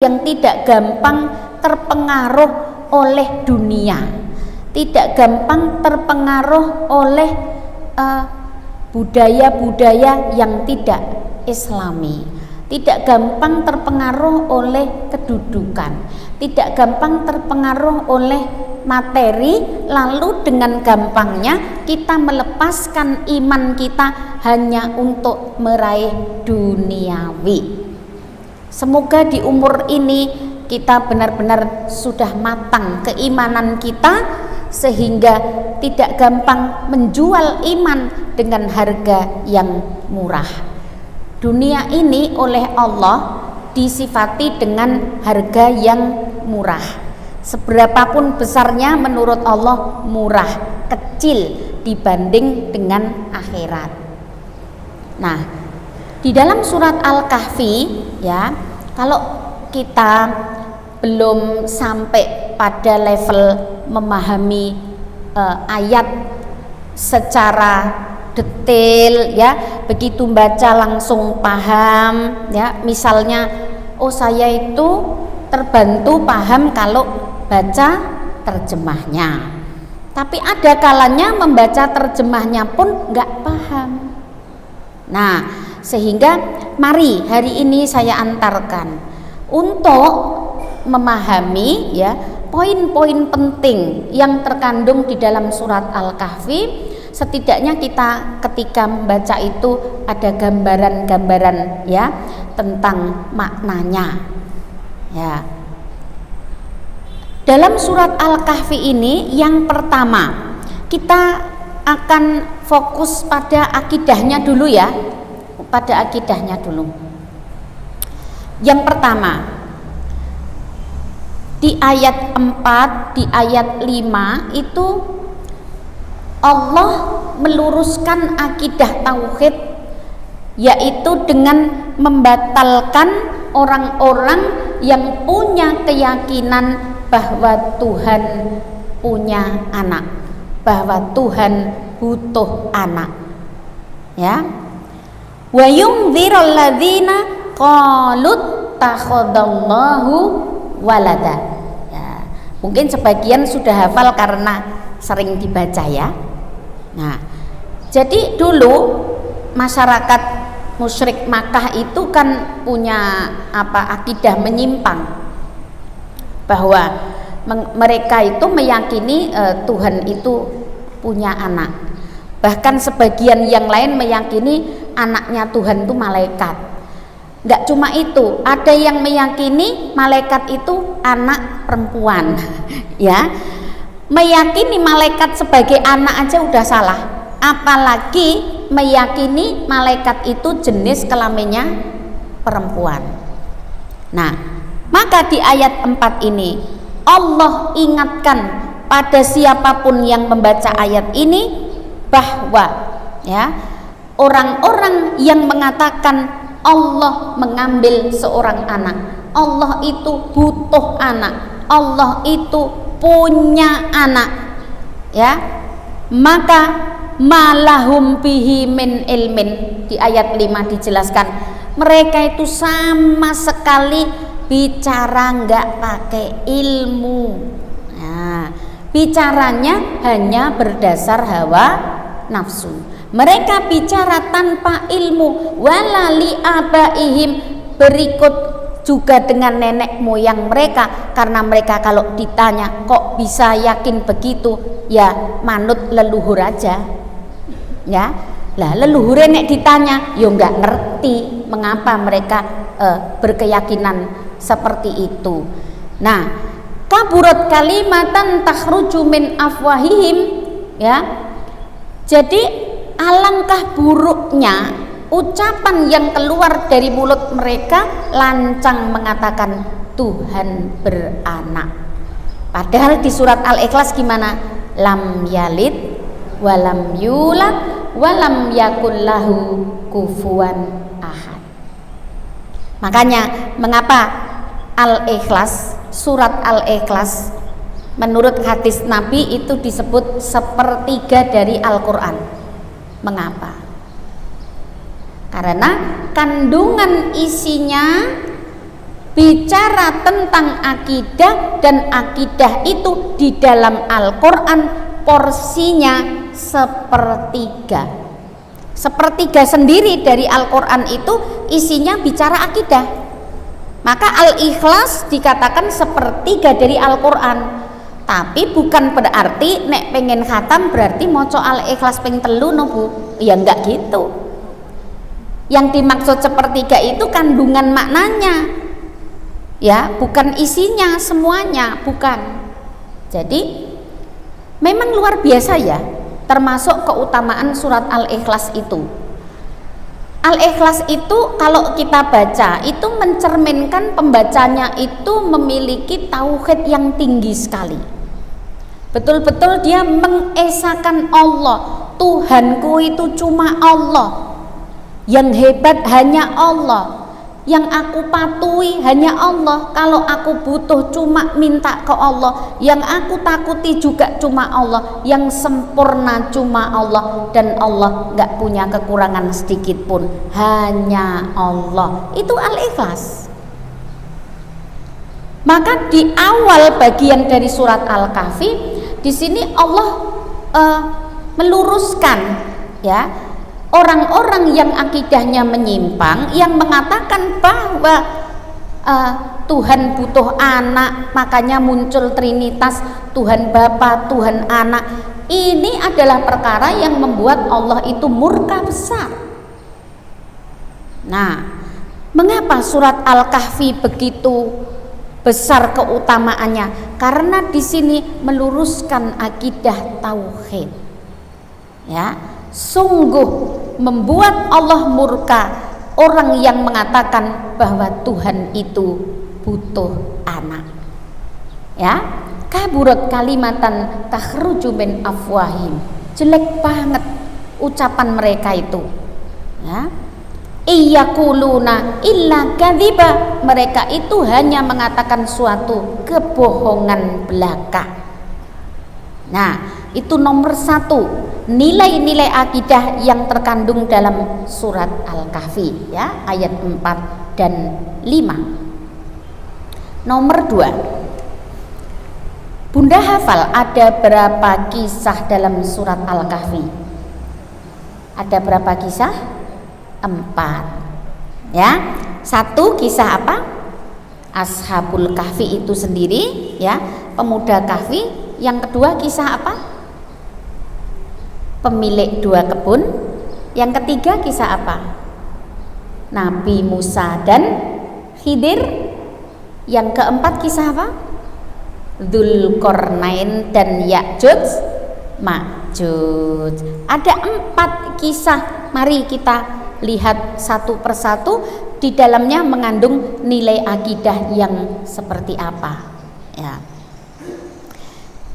yang tidak gampang terpengaruh oleh dunia, tidak gampang terpengaruh oleh budaya-budaya yang tidak islami, tidak gampang terpengaruh oleh kedudukan, tidak gampang terpengaruh oleh materi, lalu dengan gampangnya kita melepaskan iman kita hanya untuk meraih duniawi. Semoga di umur ini kita benar-benar sudah matang keimanan kita, sehingga tidak gampang menjual iman dengan harga yang murah. Dunia ini oleh Allah disifati dengan harga yang murah. Seberapapun besarnya menurut Allah murah, kecil dibanding dengan akhirat. Nah, di dalam surat Al-Kahfi ya, kalau kita belum sampai pada level memahami ayat secara detail ya, begitu baca langsung paham ya, misalnya oh saya itu terbantu paham kalau baca terjemahnya, tapi ada kalanya membaca terjemahnya pun nggak paham. Nah, sehingga mari hari ini saya antarkan untuk memahami ya poin-poin penting yang terkandung di dalam surat Al-Kahfi. Setidaknya kita ketika membaca itu ada gambaran-gambaran ya tentang maknanya ya. Dalam surat Al-Kahfi ini yang pertama kita akan fokus pada akidahnya dulu ya, pada akidahnya dulu. Yang pertama di ayat 4, di ayat 5 itu Allah meluruskan akidah tauhid, yaitu dengan membatalkan orang-orang yang punya keyakinan bahwa Tuhan punya anak, bahwa Tuhan butuh anak ya. Wa yundzirul ladzina qalut takhadallahu walada ya. Mungkin sebagian sudah hafal karena sering dibaca ya. Nah, jadi dulu masyarakat musyrik Makkah itu kan punya akidah menyimpang, bahwa mereka itu meyakini Tuhan itu punya anak. Bahkan sebagian yang lain meyakini anaknya Tuhan itu malaikat. Enggak cuma itu, ada yang meyakini malaikat itu anak perempuan ya. Meyakini malaikat sebagai anak aja udah salah, apalagi meyakini malaikat itu jenis kelaminnya perempuan. Nah, maka di ayat 4 ini Allah ingatkan pada siapapun yang membaca ayat ini bahwa ya, orang-orang yang mengatakan Allah mengambil seorang anak, Allah itu butuh anak, Allah itu punya anak ya, maka malahum bihi min ilmin, di ayat 5 dijelaskan mereka itu sama sekali bicara nggak pakai ilmu. Nah, bicaranya hanya berdasar hawa nafsu. Mereka bicara tanpa ilmu. Walali abaihim, berikut juga dengan nenek moyang mereka, karena mereka kalau ditanya kok bisa yakin begitu, ya manut leluhur aja ya. Lah leluhur nek ditanya yo nggak ngerti mengapa mereka berkeyakinan seperti itu. Nah, kaburat kalimatan takhruju min afwahihim ya. Jadi alangkah buruknya ucapan yang keluar dari mulut mereka, lancang mengatakan Tuhan beranak. Padahal di surat Al-Ikhlas gimana? Lam yalid walam yulad walam yakul lahu kufuwan ahad. Makanya mengapa Al-Ikhlas, surat Al-Ikhlas menurut hadis Nabi itu disebut sepertiga dari Al-Quran. Mengapa? Karena kandungan isinya bicara tentang akidah, dan akidah itu di dalam Al-Quran porsinya sepertiga. Sepertiga sendiri dari Al-Quran itu isinya bicara akidah. Maka Al-Ikhlas dikatakan sepertiga dari Al-Quran. Tapi bukan berarti nek pengen khatam berarti moco Al-Ikhlas ping telu no Bu. Ya enggak gitu. Yang dimaksud sepertiga itu kandungan maknanya, ya, bukan isinya semuanya, bukan. Jadi memang luar biasa ya, termasuk keutamaan surat Al-Ikhlas itu. Al-Ikhlas itu kalau kita baca itu mencerminkan pembacanya itu memiliki tauhid yang tinggi sekali. Betul-betul dia mengesahkan Allah. Tuhanku itu cuma Allah. Yang hebat hanya Allah. Yang aku patuhi hanya Allah. Kalau aku butuh cuma minta ke Allah. Yang aku takuti juga cuma Allah. Yang sempurna cuma Allah. Dan Allah gak punya kekurangan sedikit pun, hanya Allah. Itu Al-Ikhlas. Maka di awal bagian dari surat Al-Kahfi, di sini Allah meluruskan, ya, orang-orang yang akidahnya menyimpang, yang mengatakan bahwa Tuhan butuh anak, makanya muncul Trinitas, Tuhan Bapa, Tuhan Anak. Ini adalah perkara yang membuat Allah itu murka besar. Nah, mengapa surat Al-Kahfi begitu besar keutamaannya? Karena di sini meluruskan akidah tauhid. Ya, sungguh membuat Allah murka orang yang mengatakan bahwa Tuhan itu butuh anak. Ya, kaburat kalimatan takhruju min afwahim. Jelek banget ucapan mereka itu. Ya. Iyakuluna illa kadziba. Mereka itu hanya mengatakan suatu kebohongan belaka. Nah, itu nomor satu nilai-nilai akidah yang terkandung dalam surat Al-Kahfi, ya, ayat 4 dan 5. Nomor 2, Bunda hafal ada berapa kisah dalam surat Al-Kahfi? Ada berapa kisah? 4. Ya, satu kisah apa? Ashabul Kahfi itu sendiri, ya, pemuda Kahfi. Yang kedua kisah apa? Pemilik 2 kebun. Yang ketiga kisah apa? Nabi Musa dan Khidir. Yang keempat kisah apa? Dzulqarnain dan Ya'juj Ma'juj. Ada 4 kisah. Mari kita lihat satu persatu, di dalamnya mengandung nilai akidah yang seperti apa, ya.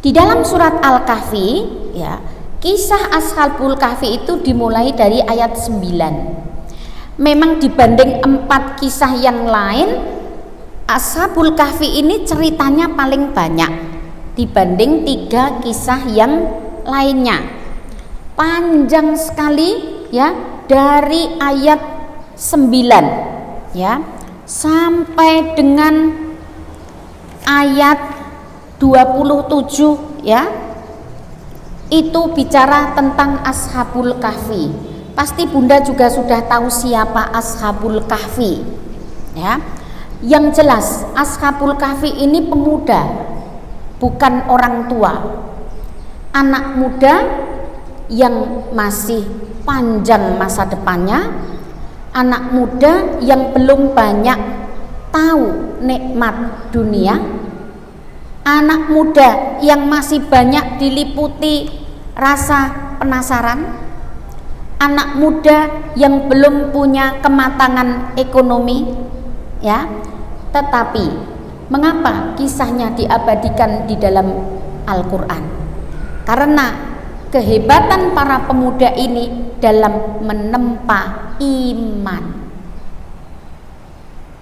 Di dalam surat Al-Kahfi, ya, kisah Ashabul Kahfi itu dimulai dari ayat 9. Memang dibanding 4 kisah yang lain, Ashabul Kahfi ini ceritanya paling banyak dibanding 3 kisah yang lainnya. Panjang sekali, ya, dari ayat 9, ya, sampai dengan ayat 27, ya, itu bicara tentang Ashabul Kahfi. Pasti Bunda juga sudah tahu siapa Ashabul Kahfi, ya. Yang jelas Ashabul Kahfi ini pemuda, bukan orang tua, anak muda yang masih panjang masa depannya, anak muda yang belum banyak tahu nikmat dunia, anak muda yang masih banyak diliputi rasa penasaran, anak muda yang belum punya kematangan ekonomi, ya. Tetapi mengapa kisahnya diabadikan di dalam Al-Quran? Karena kehebatan para pemuda ini dalam menempa iman.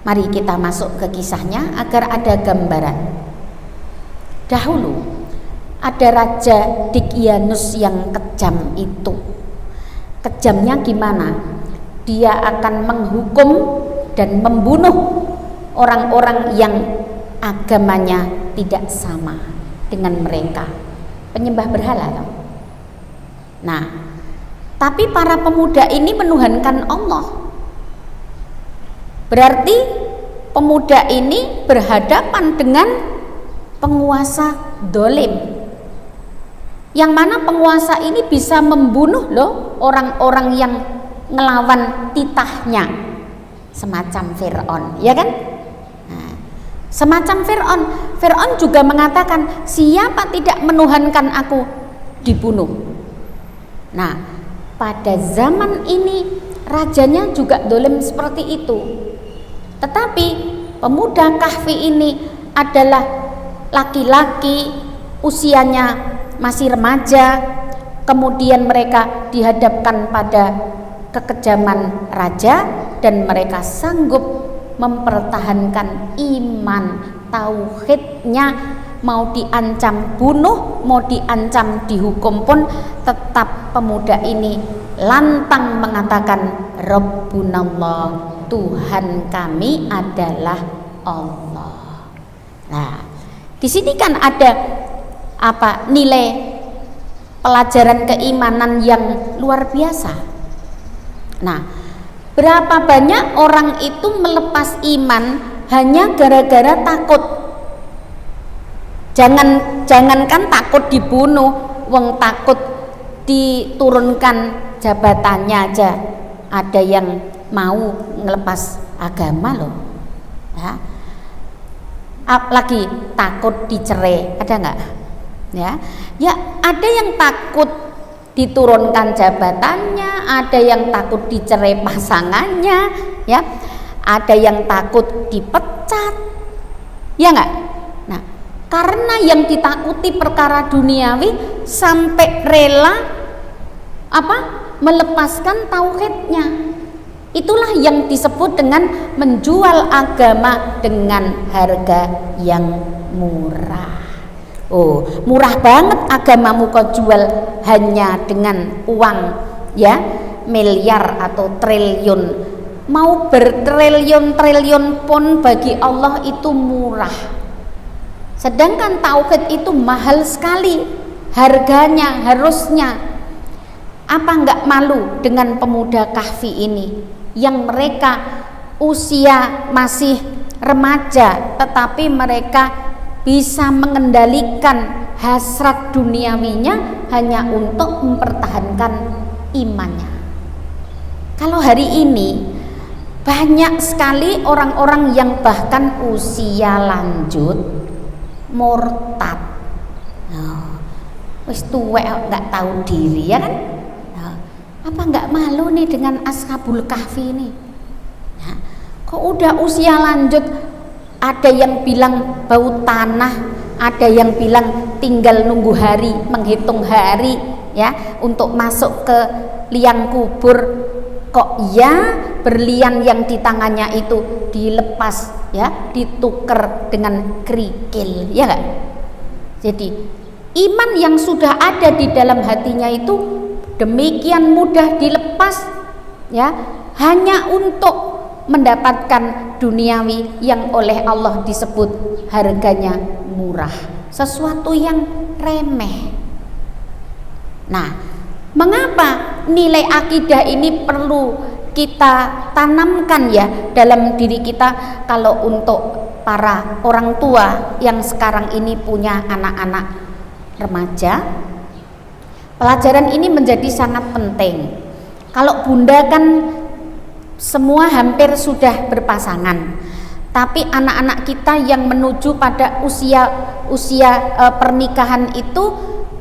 Mari kita masuk ke kisahnya agar ada gambaran. Dahulu ada Raja Dicyanus yang kejam itu. Kejamnya gimana? Dia akan menghukum dan membunuh orang-orang yang agamanya tidak sama dengan mereka, penyembah berhala loh. Nah, tapi para pemuda ini menuhankan Allah. Berarti pemuda ini berhadapan dengan penguasa dolim, yang mana penguasa ini bisa membunuh loh orang-orang yang ngelawan titahnya, semacam Fir'aun, ya kan? Nah, semacam Fir'aun juga mengatakan, siapa tidak menuhankan aku dibunuh. Nah, pada zaman ini rajanya juga dolim seperti itu. Tetapi pemuda Kahfi ini adalah laki-laki, usianya masih remaja, kemudian mereka dihadapkan pada kekejaman raja dan mereka sanggup mempertahankan iman tauhidnya. Mau diancam bunuh, mau diancam dihukum pun tetap pemuda ini lantang mengatakan Rabbunallah, Tuhan kami adalah Allah. Nah, di sini kan ada nilai pelajaran keimanan yang luar biasa. Nah, berapa banyak orang itu melepas iman hanya gara-gara takut. Jangankan takut dibunuh, wong takut diturunkan jabatannya aja ada yang mau ngelepas agama loh. Ya. Lagi takut dicerai, ada nggak? Ya ada yang takut diturunkan jabatannya, ada yang takut dicerai pasangannya, ya, ada yang takut dipecat, ya nggak? Nah, karena yang ditakuti perkara duniawi sampai rela melepaskan tauhidnya. Itulah yang disebut dengan menjual agama dengan harga yang murah. Oh, murah banget agamamu kau jual hanya dengan uang ya miliar atau triliun. Mau bertriliun-triliun pun bagi Allah itu murah. Sedangkan tauhid itu mahal sekali harganya, harusnya. Apa enggak malu dengan pemuda Kahfi ini yang mereka usia masih remaja tetapi mereka bisa mengendalikan hasrat duniawinya hanya untuk mempertahankan imannya. Kalau hari ini banyak sekali orang-orang yang bahkan usia lanjut murtad. Wis tuwek nggak tahu diri, ya kan? Apa nggak malu nih dengan Ashabul Kahfi ini? Kok udah usia lanjut, ada yang bilang bau tanah, ada yang bilang tinggal nunggu hari, menghitung hari ya untuk masuk ke liang kubur. Kok ya berlian yang di tangannya itu dilepas ya, ditukar dengan kerikil, ya enggak? Jadi iman yang sudah ada di dalam hatinya itu demikian mudah dilepas ya, hanya untuk mendapatkan duniawi yang oleh Allah disebut harganya murah, sesuatu yang remeh. Nah, mengapa nilai akidah ini perlu kita tanamkan ya dalam diri kita? Kalau untuk para orang tua yang sekarang ini punya anak-anak remaja, pelajaran ini menjadi sangat penting. Kalau bunda kan semua hampir sudah berpasangan, tapi anak-anak kita yang menuju pada usia pernikahan itu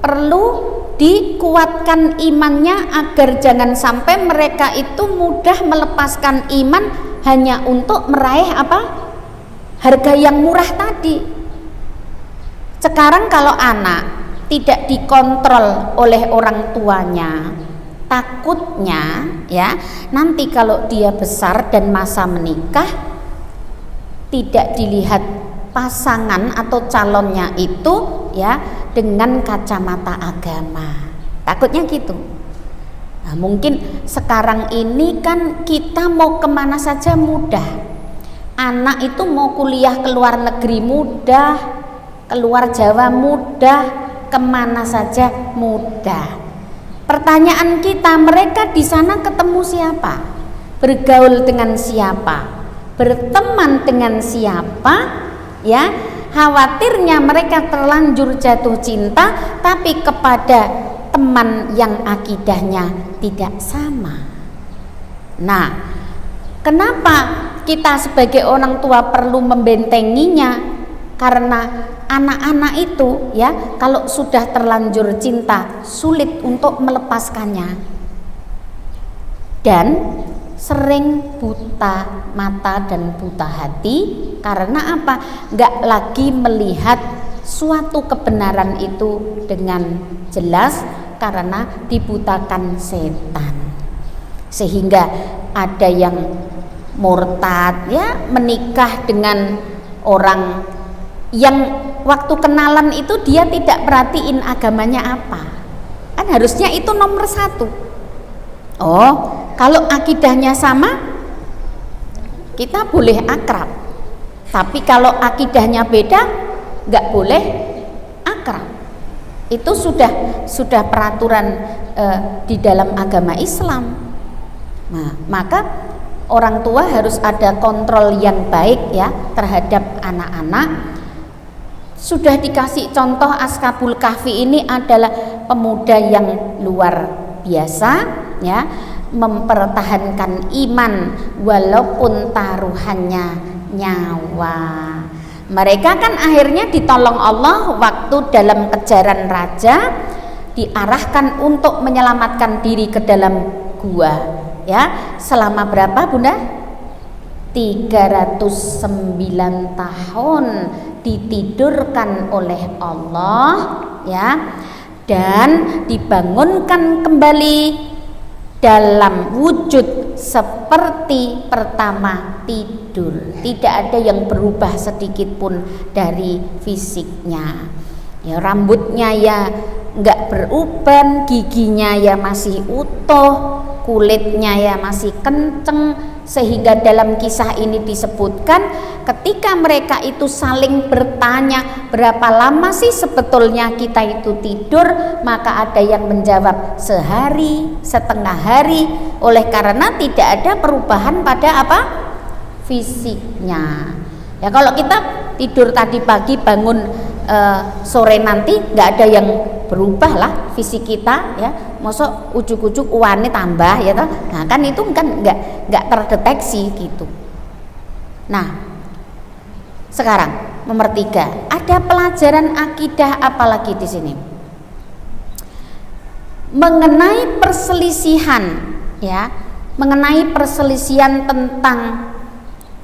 perlu dikuatkan imannya agar jangan sampai mereka itu mudah melepaskan iman hanya untuk meraih harga yang murah tadi. Sekarang kalau anak tidak dikontrol oleh orang tuanya, takutnya ya nanti kalau dia besar dan masa menikah tidak dilihat pasangan atau calonnya itu ya dengan kacamata agama, takutnya gitu. Nah, mungkin sekarang ini kan kita mau kemana saja mudah, Anak itu mau kuliah ke luar negeri mudah, keluar Jawa mudah, kemana saja mudah. Pertanyaan kita, mereka di sana ketemu siapa? Bergaul dengan siapa? Berteman dengan siapa? Ya, khawatirnya mereka terlanjur jatuh cinta tapi kepada teman yang akidahnya tidak sama. Nah, kenapa kita sebagai orang tua perlu membentenginya? Karena anak-anak itu ya, kalau sudah terlanjur cinta sulit untuk melepaskannya dan sering buta mata dan buta hati. Karena apa? Nggak lagi melihat suatu kebenaran itu dengan jelas karena dibutakan setan, sehingga ada yang murtad ya, menikah dengan orang yang waktu kenalan itu dia tidak perhatiin agamanya apa. Kan harusnya itu nomor satu. Oh, kalau akidahnya sama kita boleh akrab, tapi kalau akidahnya beda nggak boleh akrab. Itu sudah peraturan di dalam agama Islam. Nah, maka orang tua harus ada kontrol yang baik ya terhadap anak-anak. Sudah dikasih contoh, Ashabul Kahfi ini adalah pemuda yang luar biasa ya, mempertahankan iman walaupun taruhannya nyawa. Mereka kan akhirnya ditolong Allah waktu dalam kejaran raja, diarahkan untuk menyelamatkan diri ke dalam gua ya. Selama berapa Bunda? 309 tahun ditidurkan oleh Allah ya, dan dibangunkan kembali dalam wujud seperti pertama tidur. Tidak ada yang berubah sedikit pun dari fisiknya ya, rambutnya ya nggak beruban, giginya ya masih utuh, kulitnya ya masih kenceng. Sehingga dalam kisah ini disebutkan ketika mereka itu saling bertanya, berapa lama sih sebetulnya kita itu tidur, maka ada yang menjawab sehari, setengah hari. Oleh karena tidak ada perubahan pada apa? Fisiknya. Ya kalau kita tidur tadi pagi bangun sore nanti nggak ada yang berubah lah fisik kita ya, mosok ujuk-ujuk uane tambah ya toh. Nah kan itu kan nggak terdeteksi gitu. Nah sekarang nomor 3, ada pelajaran akidah apalagi di sini mengenai perselisihan ya, mengenai perselisihan tentang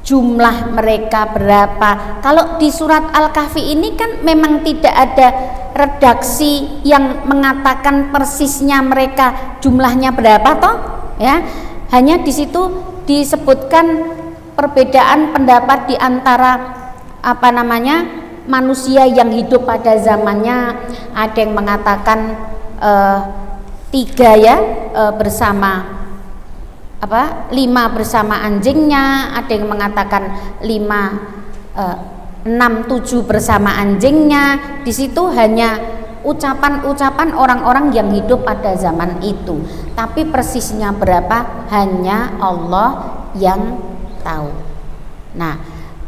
jumlah mereka berapa. Kalau di surat Al-Kahfi ini kan memang tidak ada redaksi yang mengatakan persisnya mereka jumlahnya berapa toh ya. Hanya di situ disebutkan perbedaan pendapat di antara apa namanya manusia yang hidup pada zamannya. Ada yang mengatakan 3 ya, bersama 5 bersama anjingnya, ada yang mengatakan 6, 7 bersama anjingnya. Di situ hanya ucapan-ucapan orang-orang yang hidup pada zaman itu, tapi persisnya berapa hanya Allah yang tahu. Nah,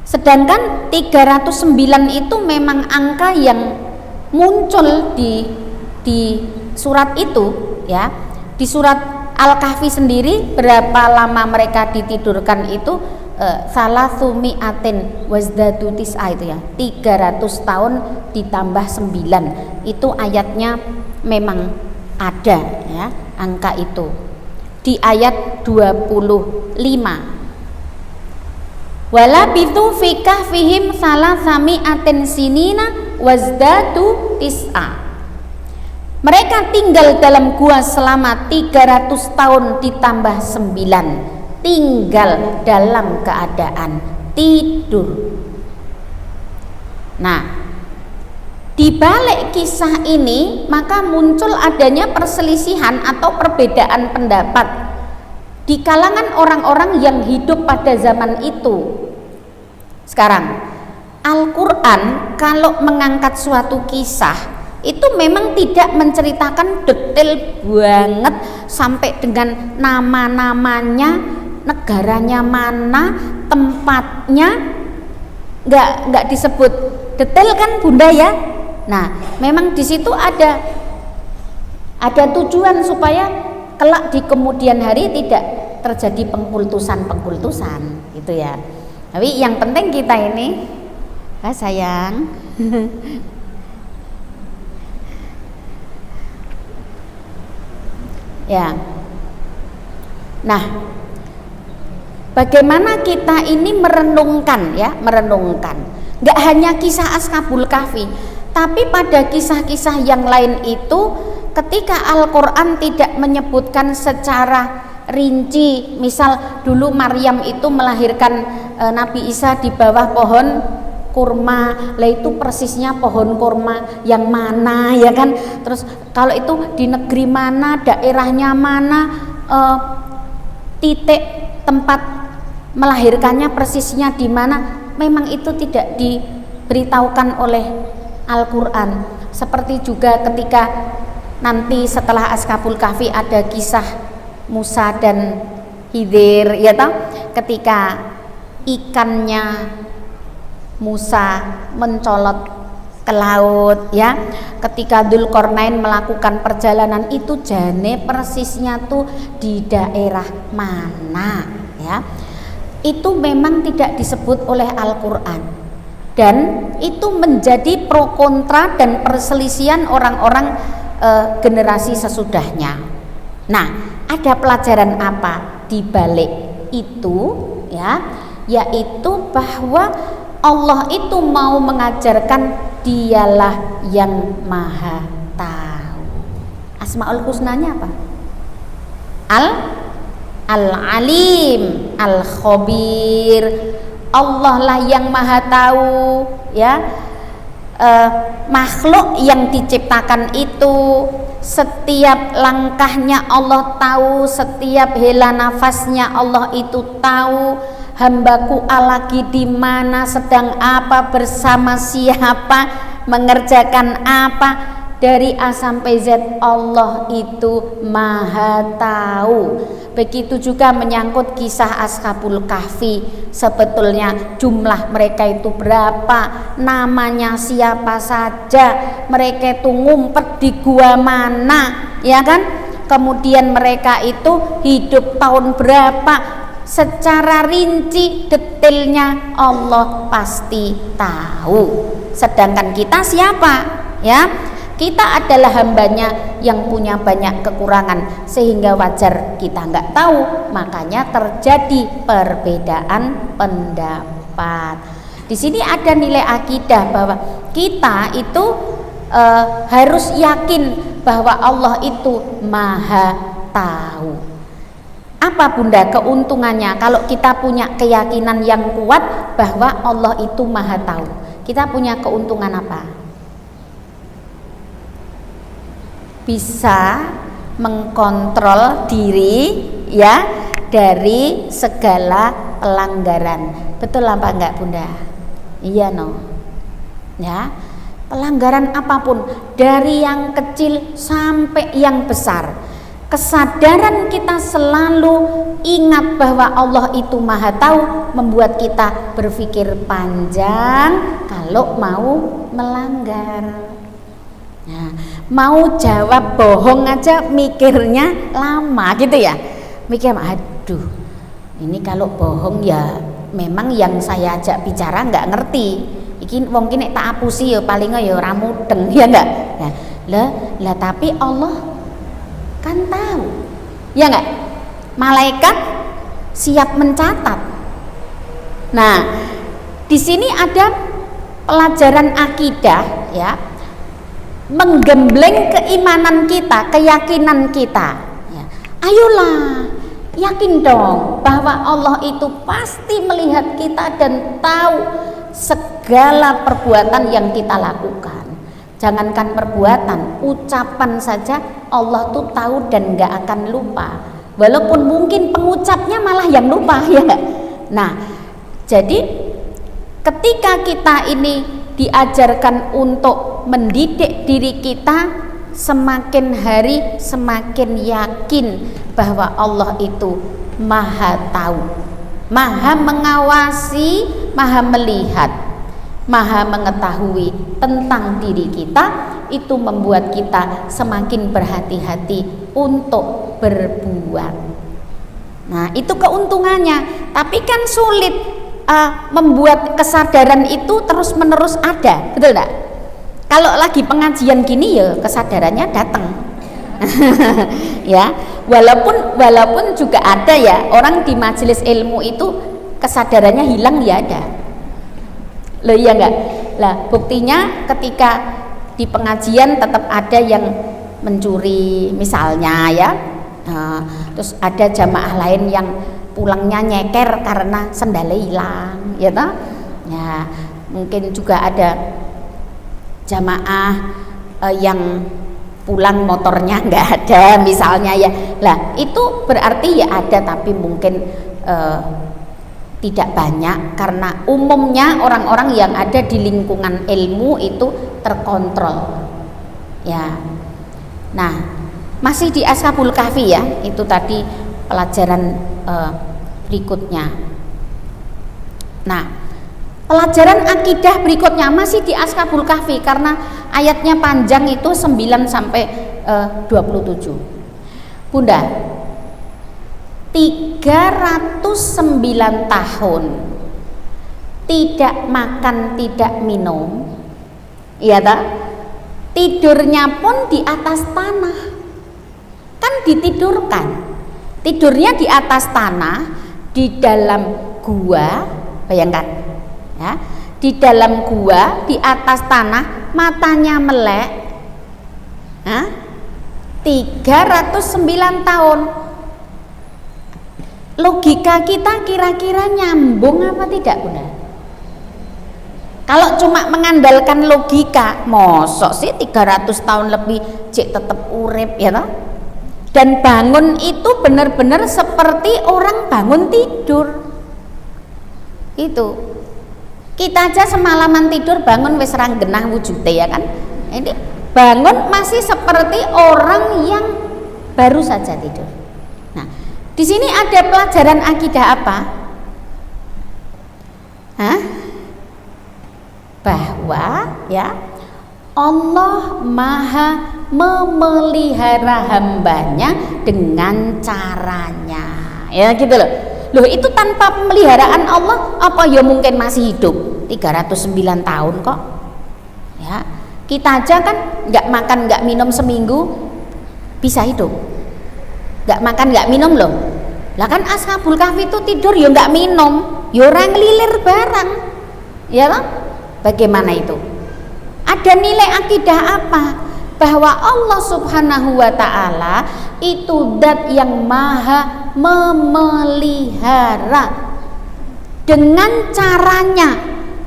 sedangkan 309 itu memang angka yang muncul di surat itu ya. Di surat Al-Kahfi sendiri berapa lama mereka ditidurkan itu salasumi'atin wazdadu tis'a itu ya, 300 tahun ditambah 9. Itu ayatnya memang ada ya, angka itu di ayat 25. Walabithu fi kahfihim salasami'atin sinina wazdadu tis'a. Mereka tinggal dalam gua selama 300 tahun ditambah 9, tinggal dalam keadaan tidur. Nah, di balik kisah ini maka muncul adanya perselisihan atau perbedaan pendapat di kalangan orang-orang yang hidup pada zaman itu. Sekarang Al-Quran kalau mengangkat suatu kisah itu memang tidak menceritakan detail banget sampai dengan nama-namanya, negaranya mana, tempatnya, nggak disebut detail kan Bunda ya. Nah memang di situ ada tujuan supaya kelak di kemudian hari tidak terjadi pengkultusan gitu ya. Tapi yang penting kita ini sayang ya. Nah bagaimana kita ini merenungkan, nggak hanya kisah Ashabul Kahfi, tapi pada kisah-kisah yang lain itu ketika Al-Quran tidak menyebutkan secara rinci, misal dulu Maryam itu melahirkan Nabi Isa di bawah pohon kurma, lah itu persisnya pohon kurma yang mana ya kan, terus kalau itu di negeri mana, daerahnya mana, titik tempat melahirkannya persisnya di mana, memang itu tidak diberitahukan oleh Al-Quran. Seperti juga ketika nanti setelah Ashabul Kahfi ada kisah Musa dan Khidir ya toh, ketika ikannya Musa mencolot ke laut ya, ketika Dzulqarnain melakukan perjalanan itu jane persisnya tuh di daerah mana ya, itu memang tidak disebut oleh Al-Quran, dan itu menjadi pro kontra dan perselisihan orang-orang generasi sesudahnya. Nah ada pelajaran apa di balik itu ya, yaitu bahwa Allah itu mau mengajarkan dialah yang maha tahu. Asmaul husnanya apa? Al-alim, al-khabir. Allah lah yang maha tahu ya. Makhluk yang diciptakan itu setiap langkahnya Allah tahu, setiap hela nafasnya Allah itu tahu. Hambaku lagi di mana, sedang apa, bersama siapa, mengerjakan apa, dari A sampai Z Allah itu maha tahu. Begitu juga menyangkut kisah Ashabul Kahfi, sebetulnya jumlah mereka itu berapa, namanya siapa saja, mereka itu ngumpet di gua mana ya kan, kemudian mereka itu hidup tahun berapa, secara rinci detailnya Allah pasti tahu. Sedangkan kita siapa ya, kita adalah hambanya yang punya banyak kekurangan, sehingga wajar kita nggak tahu, makanya terjadi perbedaan pendapat. Di sini ada nilai akidah bahwa kita itu harus yakin bahwa Allah itu maha tahu. Apa Bunda keuntungannya kalau kita punya keyakinan yang kuat bahwa Allah itu maha tahu? Kita punya keuntungan apa? Bisa mengkontrol diri ya dari segala pelanggaran. Betul apa enggak Bunda? Iya no. Ya, pelanggaran apapun dari yang kecil sampai yang besar. Kesadaran kita selalu ingat bahwa Allah itu maha tahu membuat kita berpikir panjang kalau mau melanggar. Nah, mau jawab bohong aja mikirnya lama gitu ya, mikir aduh ini kalau bohong ya memang yang saya ajak bicara nggak ngerti, iki wong ki nek tak apusi ya paling ya ora mudeng ya enggak ya. Lah tapi Allah kan tahu ya enggak, malaikat siap mencatat. Nah di sini ada pelajaran akidah ya, menggembleng keimanan kita, keyakinan kita ya. Ayolah yakin dong bahwa Allah itu pasti melihat kita dan tahu segala perbuatan yang kita lakukan. Jangankan perbuatan, ucapan saja Allah tuh tahu dan gak akan lupa. Walaupun mungkin pengucapnya malah yang lupa ya gak? Nah jadi Ketika kita ini diajarkan untuk mendidik diri kita, semakin hari semakin yakin bahwa Allah itu maha tahu, maha mengawasi, maha melihat, maha mengetahui tentang diri kita. Itu membuat kita semakin berhati-hati untuk berbuat. Nah, itu keuntungannya. Tapi kan sulit membuat kesadaran itu terus menerus ada, betul enggak? Kalau lagi pengajian gini ya kesadarannya datang. Ya, walaupun juga ada ya orang di majelis ilmu itu kesadarannya hilang ya ada. Loh iya enggak? Lah buktinya ketika di pengajian tetap ada yang mencuri misalnya ya. Terus ada jamaah lain yang pulangnya nyeker karena sendalnya hilang, ya toh? Ya, mungkin juga ada jamaah yang pulang motornya nggak ada misalnya ya. Lah itu berarti ya ada, tapi mungkin tidak banyak karena umumnya orang-orang yang ada di lingkungan ilmu itu terkontrol. Ya. Nah, masih di Ashabul Kahfi ya, itu tadi pelajaran berikutnya. Nah, pelajaran akidah berikutnya masih di Ashabul Kahfi karena ayatnya panjang, itu 9 sampai 27. Bunda, 309 tahun tidak makan, tidak minum, iya tak? Tidurnya pun di atas tanah, kan ditidurkan. Tidurnya di atas tanah, di dalam gua, bayangkan ya, di dalam gua, di atas tanah, matanya melek. 309 tahun. Logika kita kira-kira nyambung apa tidak, Bunda? Kalau cuma mengandalkan logika, mosok sih 300 tahun lebih cek tetap urip ya toh? Dan bangun itu benar-benar seperti orang bangun tidur. Itu. Kita aja semalaman tidur bangun wis ranggenah wujude ya kan? Ini bangun masih seperti orang yang baru saja tidur. Nah, di sini ada pelajaran akidah apa? Bahwa ya Allah maha memelihara hambanya dengan caranya, ya gitu loh. Loh itu tanpa pemeliharaan Allah apa ya mungkin masih hidup 309 tahun kok ya. Kita aja kan nggak makan nggak minum seminggu bisa hidup, nggak makan nggak minum loh. Lah kan Ashabul Kahfi itu tidur ya nggak minum, ya orang ngelilir barang ya loh. Bagaimana itu? Ada nilai akidah apa? Bahwa Allah Subhanahu wa ta'ala itu zat yang maha memelihara dengan caranya,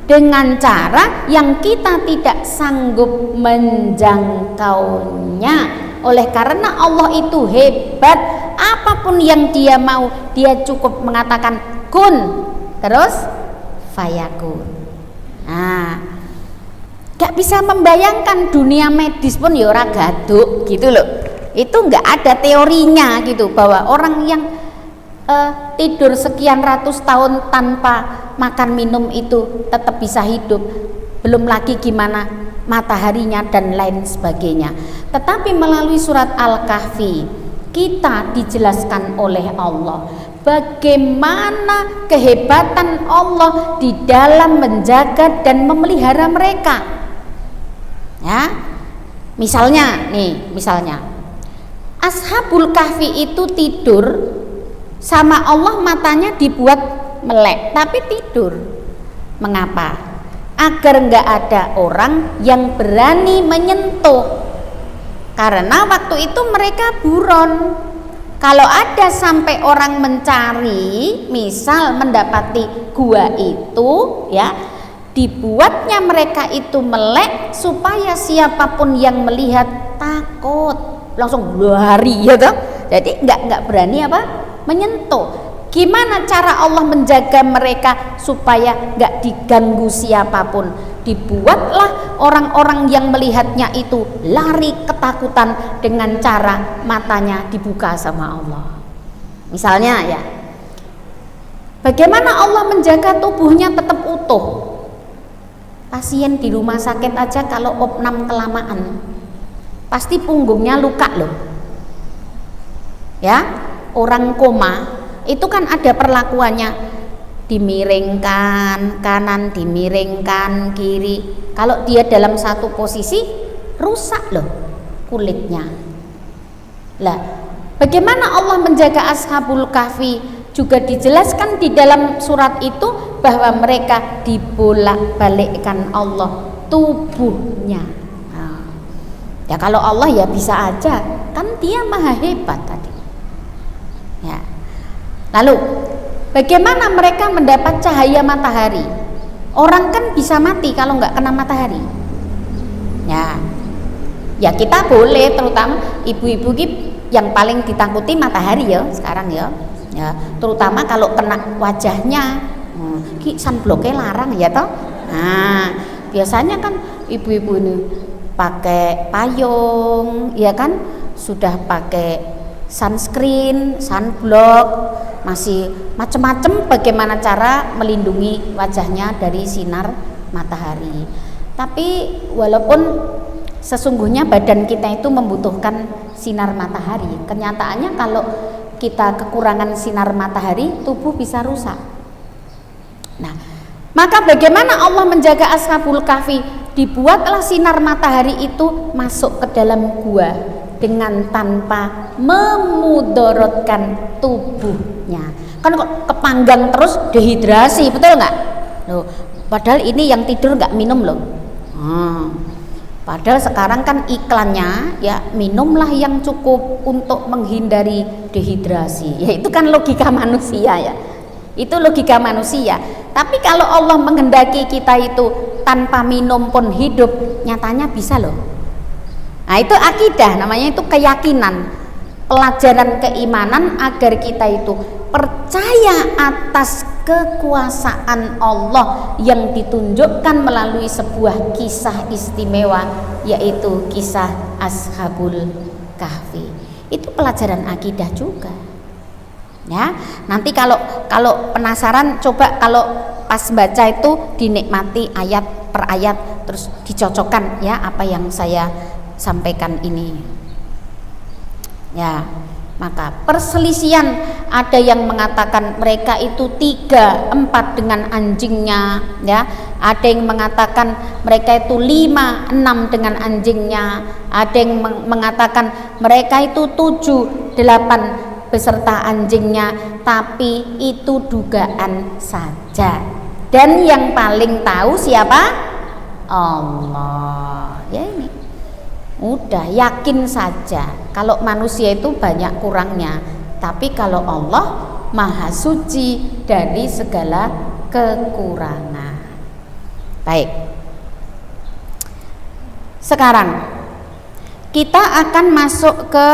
dengan cara yang kita tidak sanggup menjangkaunya. Oleh karena Allah itu hebat, apapun yang dia mau, dia cukup mengatakan kun, terus fayakun. Nah, gak bisa membayangkan dunia medis pun ya ora gaduk gitu loh. Itu gak ada teorinya gitu bahwa orang yang tidur sekian ratus tahun tanpa makan minum itu tetap bisa hidup. Belum lagi gimana mataharinya dan lain sebagainya. Tetapi melalui surat Al-Kahfi kita dijelaskan oleh Allah bagaimana kehebatan Allah di dalam menjaga dan memelihara mereka. Ya, misalnya Ashabul Kahfi itu tidur sama Allah, matanya dibuat melek tapi tidur. Mengapa? Agar nggak ada orang yang berani menyentuh, karena waktu itu mereka buron. Kalau ada sampai orang mencari, misal mendapati gua itu ya, dibuatnya mereka itu melek supaya siapapun yang melihat takut, langsung lari ya toh. Jadi nggak berani apa menyentuh. Gimana cara Allah menjaga mereka supaya nggak diganggu siapapun? Dibuatlah orang-orang yang melihatnya itu lari ketakutan dengan cara matanya dibuka sama Allah. Misalnya ya, bagaimana Allah menjaga tubuhnya tetap utuh? Pasien di rumah sakit aja kalau opnam kelamaan pasti punggungnya luka loh. Ya, orang koma itu kan ada perlakuannya, dimiringkan kanan, dimiringkan kiri. Kalau dia dalam satu posisi rusak loh kulitnya. Lah, bagaimana Allah menjaga Ashabul Kahfi? Juga dijelaskan di dalam surat itu bahwa mereka dibolak-balikkan Allah tubuhnya. Nah, ya kalau Allah ya bisa aja, kan dia maha hebat tadi. Ya. Lalu bagaimana mereka mendapat cahaya matahari? Orang kan bisa mati kalau nggak kena matahari. Ya kita boleh, terutama ibu-ibu yang paling ditakuti matahari ya sekarang ya. Ya, terutama kalau kena wajahnya, sunblocknya larang ya toh. Nah, biasanya kan ibu-ibu ini pakai payung, ya kan, sudah pakai sunscreen, sunblock, masih macam-macam bagaimana cara melindungi wajahnya dari sinar matahari. Tapi walaupun sesungguhnya badan kita itu membutuhkan sinar matahari, kenyataannya kalau kita kekurangan sinar matahari, tubuh bisa rusak. Nah, maka bagaimana Allah menjaga Ashabul Kahfi? Dibuatlah sinar matahari itu masuk ke dalam gua dengan tanpa memudaratkan tubuhnya. Kan kok kepanggang terus dehidrasi, betul nggak? Loh, padahal ini yang tidur nggak minum loh. Padahal sekarang kan iklannya ya minumlah yang cukup untuk menghindari dehidrasi. Ya itu kan logika manusia ya. Itu logika manusia. Tapi kalau Allah menghendaki kita itu tanpa minum pun hidup, nyatanya bisa loh. Nah itu akidah, namanya itu keyakinan, pelajaran keimanan agar kita itu percaya atas kekuasaan Allah yang ditunjukkan melalui sebuah kisah istimewa, yaitu kisah Ashabul Kahfi. Itu pelajaran akidah juga. Ya, nanti kalau penasaran, coba kalau pas baca itu dinikmati ayat per ayat, terus dicocokkan ya apa yang saya sampaikan ini. Ya, maka perselisihan, ada yang mengatakan mereka itu 3-4 dengan anjingnya, ya. Ada yang mengatakan mereka itu 5-6 dengan anjingnya. Ada yang mengatakan mereka itu 7-8 beserta anjingnya, tapi itu dugaan saja. Dan yang paling tahu siapa? Allah. Ya ini. Udah yakin saja, kalau manusia itu banyak kurangnya, tapi kalau Allah maha suci dari segala kekurangan. Baik, sekarang kita akan masuk ke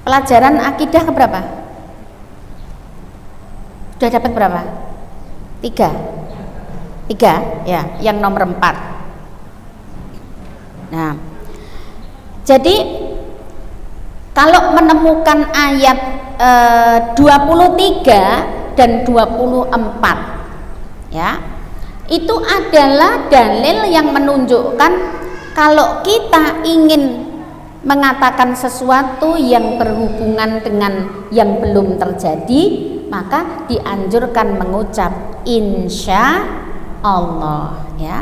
pelajaran akidah keberapa? Sudah dapat berapa? 3 ya, yang nomor 4. Nah, jadi kalau menemukan ayat 23 dan 24 ya, itu adalah dalil yang menunjukkan kalau kita ingin mengatakan sesuatu yang berhubungan dengan yang belum terjadi, maka dianjurkan mengucap insya Allah ya.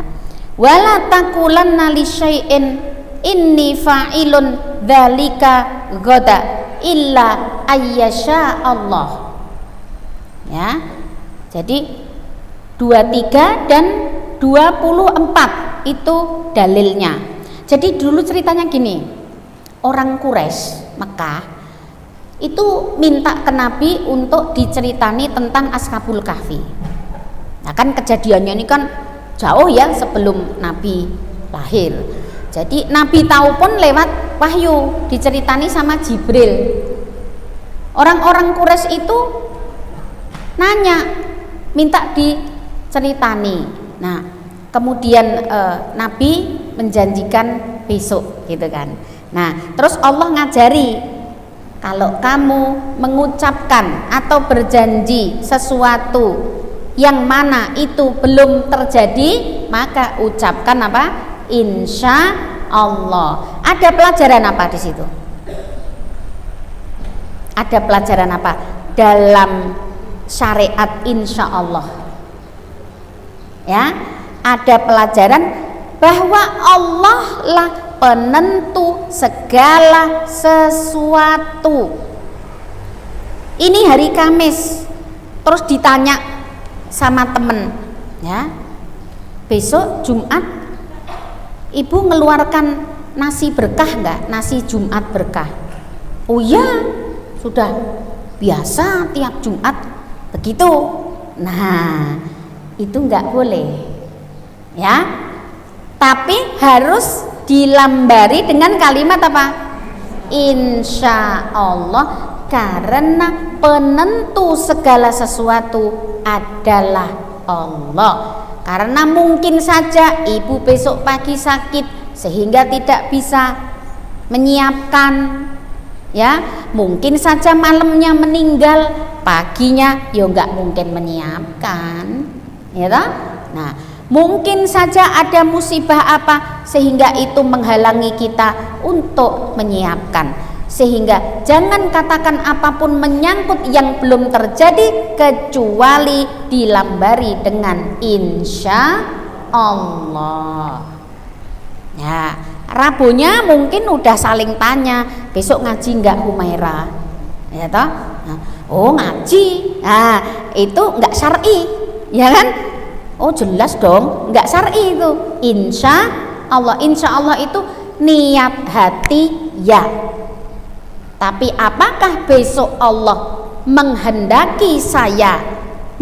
Wala taqulanna li syai'in inni fa'ilun dzalika ghadan illa ayyasha Allah. Ya. Jadi 23 dan 24 itu dalilnya. Jadi dulu ceritanya gini. Orang Quraisy Mekah itu minta ke Nabi untuk diceritani tentang Ashabul Kahfi. Nah kan kejadiannya ini kan jauh ya sebelum Nabi lahir. Jadi Nabi tahu pun lewat wahyu, diceritani sama Jibril. Orang-orang Quraisy itu nanya, minta diceritani. Nah, kemudian Nabi menjanjikan besok gitu kan. Nah, terus Allah ngajari, kalau kamu mengucapkan atau berjanji sesuatu yang mana itu belum terjadi, maka ucapkan apa? Insya Allah. Ada pelajaran apa di situ? Ada pelajaran apa dalam syariat insya Allah? Ya, ada pelajaran bahwa Allah lah penentu segala sesuatu. Ini hari Kamis, terus ditanya sama temen, ya, besok Jumat ibu ngeluarkan nasi berkah enggak? Nasi Jumat berkah. Oh iya, sudah biasa tiap Jumat begitu. Nah, itu enggak boleh, ya, tapi harus dilambari dengan kalimat apa? Insya Allah, karena penentu segala sesuatu adalah Allah. Karena mungkin saja ibu besok pagi sakit sehingga tidak bisa menyiapkan, ya, mungkin saja malamnya meninggal, paginya ya nggak mungkin menyiapkan, ya toh? Nah, mungkin saja ada musibah apa sehingga itu menghalangi kita untuk menyiapkan. Sehingga jangan katakan apapun menyangkut yang belum terjadi kecuali dilambari dengan insya Allah. Ya, Rabunya mungkin udah saling tanya, besok ngaji enggak Humaira? Ya toh? Nah, oh ngaji. Nah, itu enggak syar'i, ya kan? Oh jelas dong, enggak syar'i itu. Insya Allah itu niat hati ya. Tapi apakah besok Allah menghendaki saya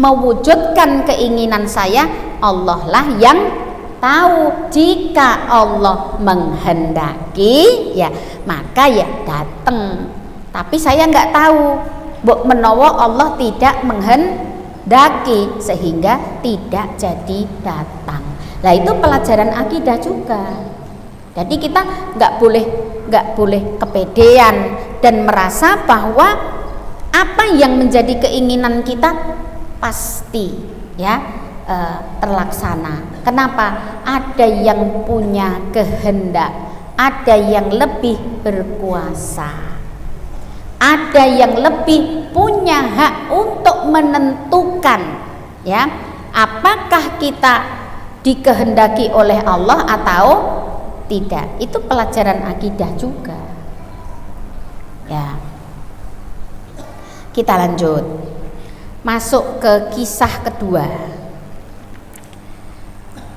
mewujudkan keinginan saya? Allah lah yang tahu. Jika Allah menghendaki, ya maka ya datang. Tapi saya nggak tahu, mbok menawa Allah tidak menghendaki sehingga tidak jadi datang. Nah, itu pelajaran akidah juga. Jadi kita nggak boleh kepedean dan merasa bahwa apa yang menjadi keinginan kita pasti ya terlaksana. Kenapa? Ada yang punya kehendak, ada yang lebih berkuasa, ada yang lebih punya hak untuk menentukan, ya, apakah kita dikehendaki oleh Allah atau tidak. Itu pelajaran akidah juga, ya. Kita lanjut masuk ke kisah kedua,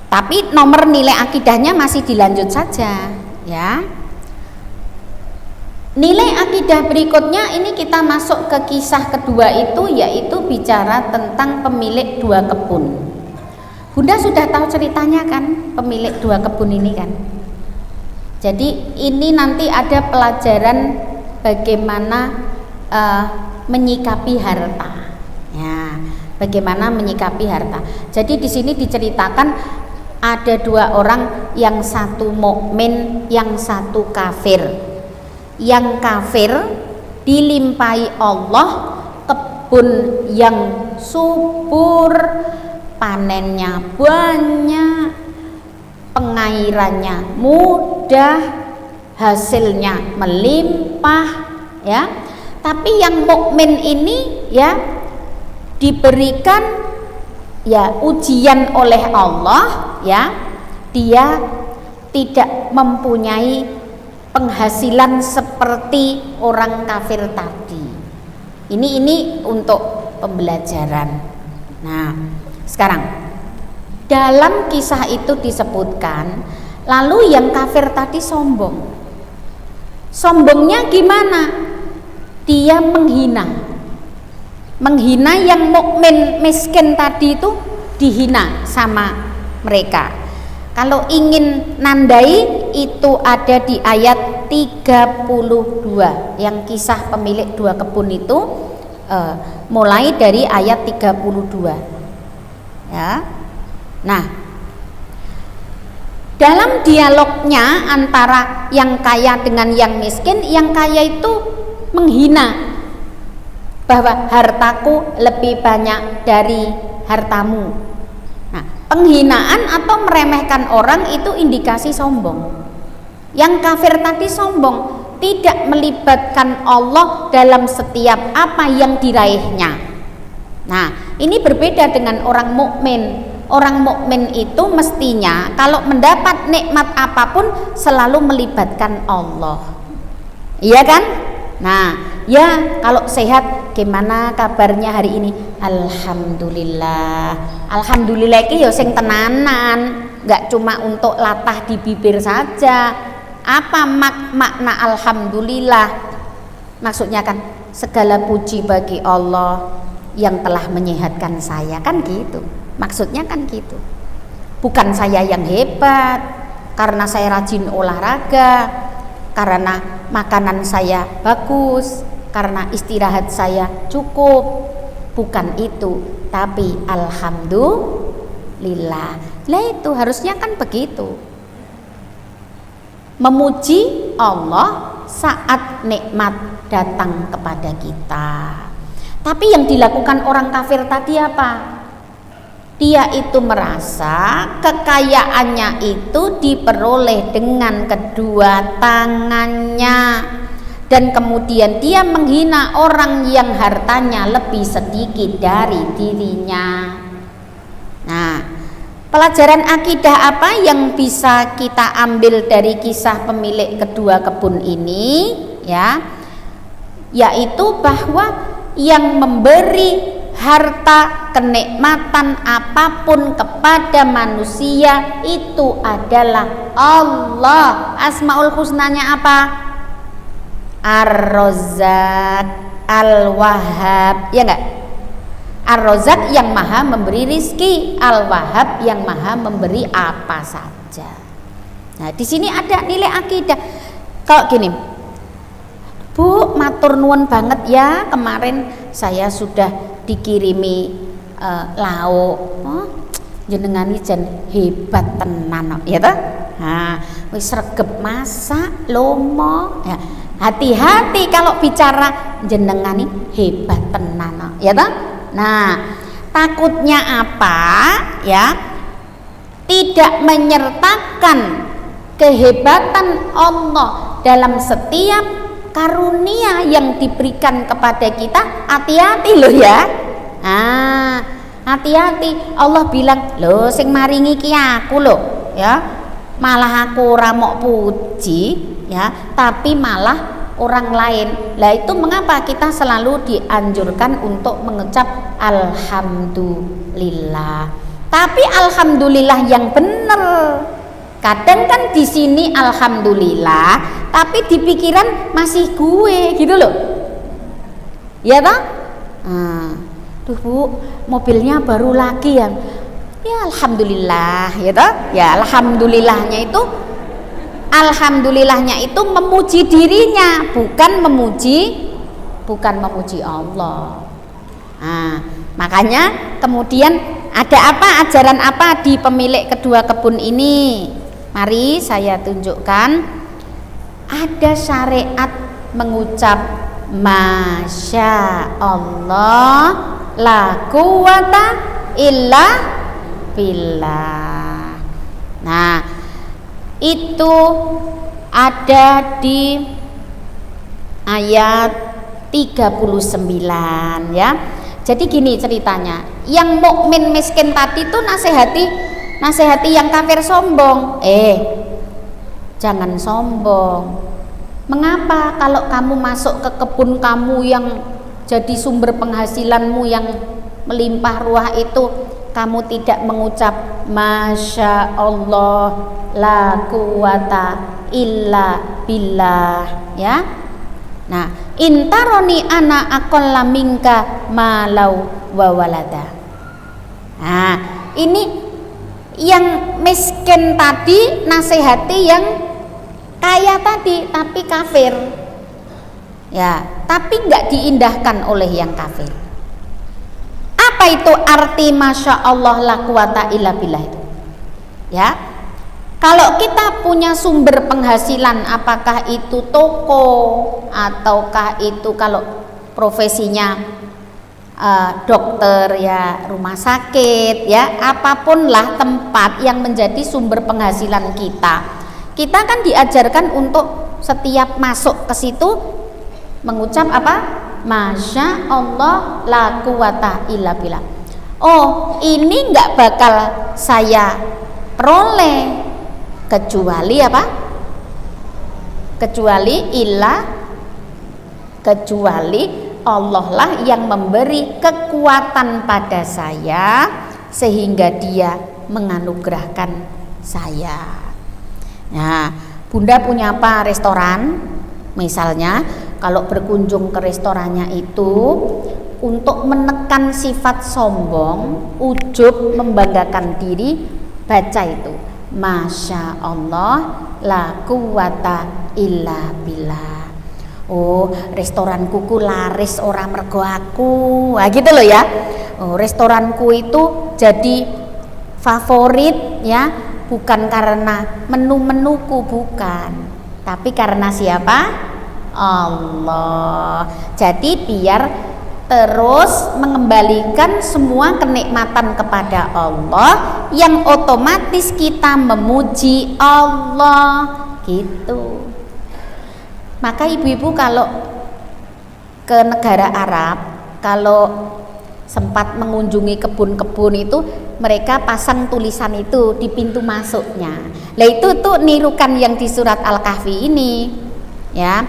tapi nomor nilai akidahnya masih dilanjut saja, ya. Nilai akidah berikutnya ini kita masuk ke kisah kedua itu, yaitu bicara tentang pemilik dua kebun. Bunda sudah tahu ceritanya kan, pemilik dua kebun ini kan. Jadi ini nanti ada pelajaran bagaimana menyikapi harta, ya, bagaimana menyikapi harta. Jadi di sini diceritakan ada dua orang, yang satu mukmin, yang satu kafir. Yang kafir dilimpahi Allah kebun yang subur, panennya banyak, pengairannya mudah, hasilnya melimpah, ya. Tapi yang mukmin ini, ya, diberikan ya ujian oleh Allah, ya, dia tidak mempunyai penghasilan seperti orang kafir tadi. Ini untuk pembelajaran. Nah, sekarang dalam kisah itu disebutkan, lalu yang kafir tadi sombong. Sombongnya gimana? Dia menghina yang mukmin miskin tadi itu, dihina sama mereka. Kalau ingin nandai itu ada di ayat 32, yang kisah pemilik dua kebun itu mulai dari ayat 32 ya. Nah, dalam dialognya antara yang kaya dengan yang miskin, yang kaya itu menghina bahwa hartaku lebih banyak dari hartamu. Nah, penghinaan atau meremehkan orang itu indikasi sombong. Yang kafir tadi sombong, tidak melibatkan Allah dalam setiap apa yang diraihnya. Nah, ini berbeda dengan orang mukmin. Orang mukmin itu mestinya kalau mendapat nikmat apapun selalu melibatkan Allah. Iya kan? Nah, ya kalau sehat gimana kabarnya hari ini? Alhamdulillah. Alhamdulillah iki ya sing tenanan, enggak cuma untuk latah di bibir saja. Apa makna alhamdulillah? Maksudnya kan segala puji bagi Allah yang telah menyehatkan saya, kan gitu. Maksudnya kan gitu. Bukan saya yang hebat karena saya rajin olahraga, karena makanan saya bagus, karena istirahat saya cukup. Bukan itu, tapi alhamdulillah. Lah itu harusnya kan begitu. Memuji Allah saat nikmat datang kepada kita. Tapi yang dilakukan orang kafir tadi apa? Dia itu merasa kekayaannya itu diperoleh dengan kedua tangannya, dan kemudian dia menghina orang yang hartanya lebih sedikit dari dirinya. Nah, pelajaran akidah apa yang bisa kita ambil dari kisah pemilik kedua kebun ini ya? Yaitu bahwa yang memberi harta, kenikmatan apapun kepada manusia itu adalah Allah. Asmaul husnanya apa? Ar-Razzaq, Al-Wahhab, ya enggak? Ar-Razzaq yang maha memberi rizki, Al-Wahhab yang maha memberi apa saja. Nah, di sini ada nilai akidah. Kalau gini, Bu, matur nuwun banget ya, kemarin saya sudah dikirimi lauk. Oh, jenengan jan hebat tenan ya toh. Nah, wis sregep masak lomo ya. Hati-hati kalau bicara jenengan ini hebat tenan ya toh. Nah, takutnya apa ya? Tidak menyertakan kehebatan Allah dalam setiap karunia yang diberikan kepada kita. Hati-hati loh ya. Nah, hati-hati. Allah bilang, "Loh sing maringi ki aku loh." Ya. Malah aku ora mok puji, ya, tapi malah orang lain. Lah itu mengapa kita selalu dianjurkan untuk mengucap alhamdulillah. Tapi alhamdulillah yang benar. Kadang kan di sini alhamdulillah, tapi di pikiran masih gue gitu loh. Ya toh? Tuh Bu, mobilnya baru lagi ya. Ya alhamdulillah, ya toh? Ya alhamdulillahnya itu memuji dirinya, bukan memuji Allah. Nah, makanya kemudian ada apa, ajaran apa di pemilik kedua kebun ini? Mari saya tunjukkan. Ada syariat mengucap Masya Allah la quwata illa billah. Nah, itu ada di ayat 39 ya. Jadi gini ceritanya, yang mukmin miskin tadi tuh nasihati yang kafir sombong. Jangan sombong. Mengapa kalau kamu masuk ke kebun kamu yang jadi sumber penghasilanmu yang melimpah ruah itu, kamu tidak mengucap Masya Allah la quwata illa billah ya. Nah, intaroni ana aqalla minka malau wa walada. Nah, ini yang miskin tadi nasihati yang kaya tadi tapi kafir. Ya, tapi nggak diindahkan oleh yang kafir. Apa itu arti masya Allah la quwata illa billah itu? Ya, kalau kita punya sumber penghasilan, apakah itu toko ataukah itu kalau profesinya dokter ya rumah sakit ya, apapun lah tempat yang menjadi sumber penghasilan kita kan diajarkan untuk setiap masuk ke situ mengucap apa? Masya Allah la quwata illa billah. Oh, ini nggak bakal saya peroleh kecuali apa? Kecuali Allah lah yang memberi kekuatan pada saya sehingga Dia menganugerahkan saya. Nah, Bunda punya apa? Restoran misalnya, kalau berkunjung ke restorannya itu untuk menekan sifat sombong, ujub, membanggakan diri, baca itu Masya Allah la quwata illa billah. Oh, restoranku ku laris ora mergo aku. Nah, gitu loh ya. Oh, restoranku itu jadi favorit ya, bukan karena menu-menuku, bukan, tapi karena siapa? Allah. Jadi biar terus mengembalikan semua kenikmatan kepada Allah, yang otomatis kita memuji Allah gitu. Maka ibu-ibu kalau ke negara Arab, kalau sempat mengunjungi kebun-kebun itu, mereka pasang tulisan itu di pintu masuknya. Lah itu tuh nirukan yang di surat Al-Kahfi ini ya.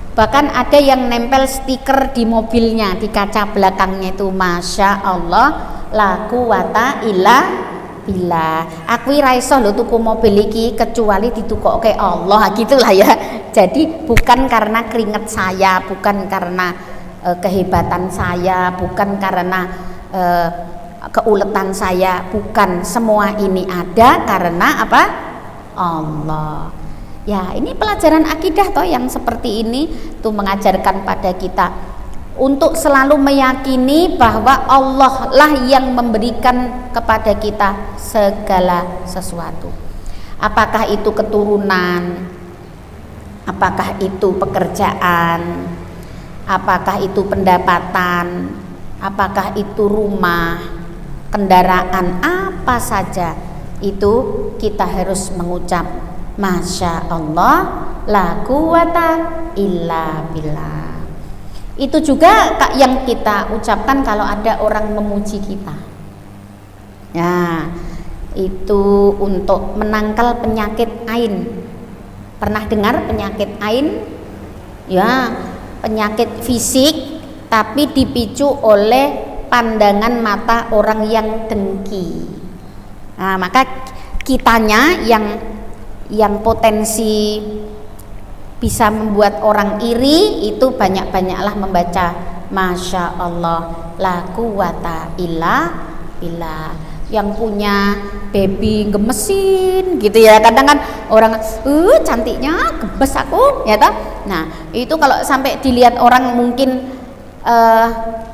Bahkan ada yang nempel stiker di mobilnya, di kaca belakangnya itu Masya Allah la quwata illa billah. Aku ora iso lho tuku mobil iki kecuali ditukokke Allah, gitulah ya. Jadi bukan karena keringat saya, bukan karena kehebatan saya, bukan karena keuletan saya, bukan. Semua ini ada karena apa? Allah. Ya, ini pelajaran akidah toh yang seperti ini tuh mengajarkan pada kita untuk selalu meyakini bahwa Allah lah yang memberikan kepada kita segala sesuatu. Apakah itu keturunan, apakah itu pekerjaan, apakah itu pendapatan, apakah itu rumah, kendaraan, apa saja itu kita harus mengucap Masya Allah la quwata illa billah. Itu juga yang kita ucapkan kalau ada orang memuji kita. Ya, itu untuk menangkal penyakit ain. Pernah dengar penyakit ain? Ya, penyakit fisik tapi dipicu oleh pandangan mata orang yang dengki. Nah, maka kitanya yang potensi bisa membuat orang iri itu banyak-banyaklah membaca Masya Allah la quwata illa billah. Yang punya baby gemesin gitu ya, kadang kan orang cantiknya gebes aku ya toh. Nah itu kalau sampai dilihat orang mungkin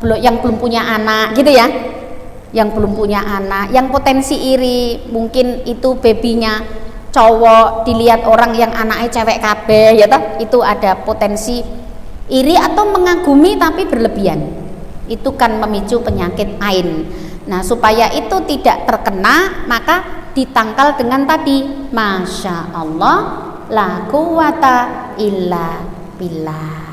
yang belum punya anak gitu ya, yang belum punya anak, yang potensi iri, mungkin itu babynya cowok, dilihat orang yang anaknya cewek kabeh ya toh, itu ada potensi iri atau mengagumi tapi berlebihan. Itu kan memicu penyakit ain. Nah, supaya itu tidak terkena, maka ditangkal dengan tadi Masya Allah la quwata illa billah.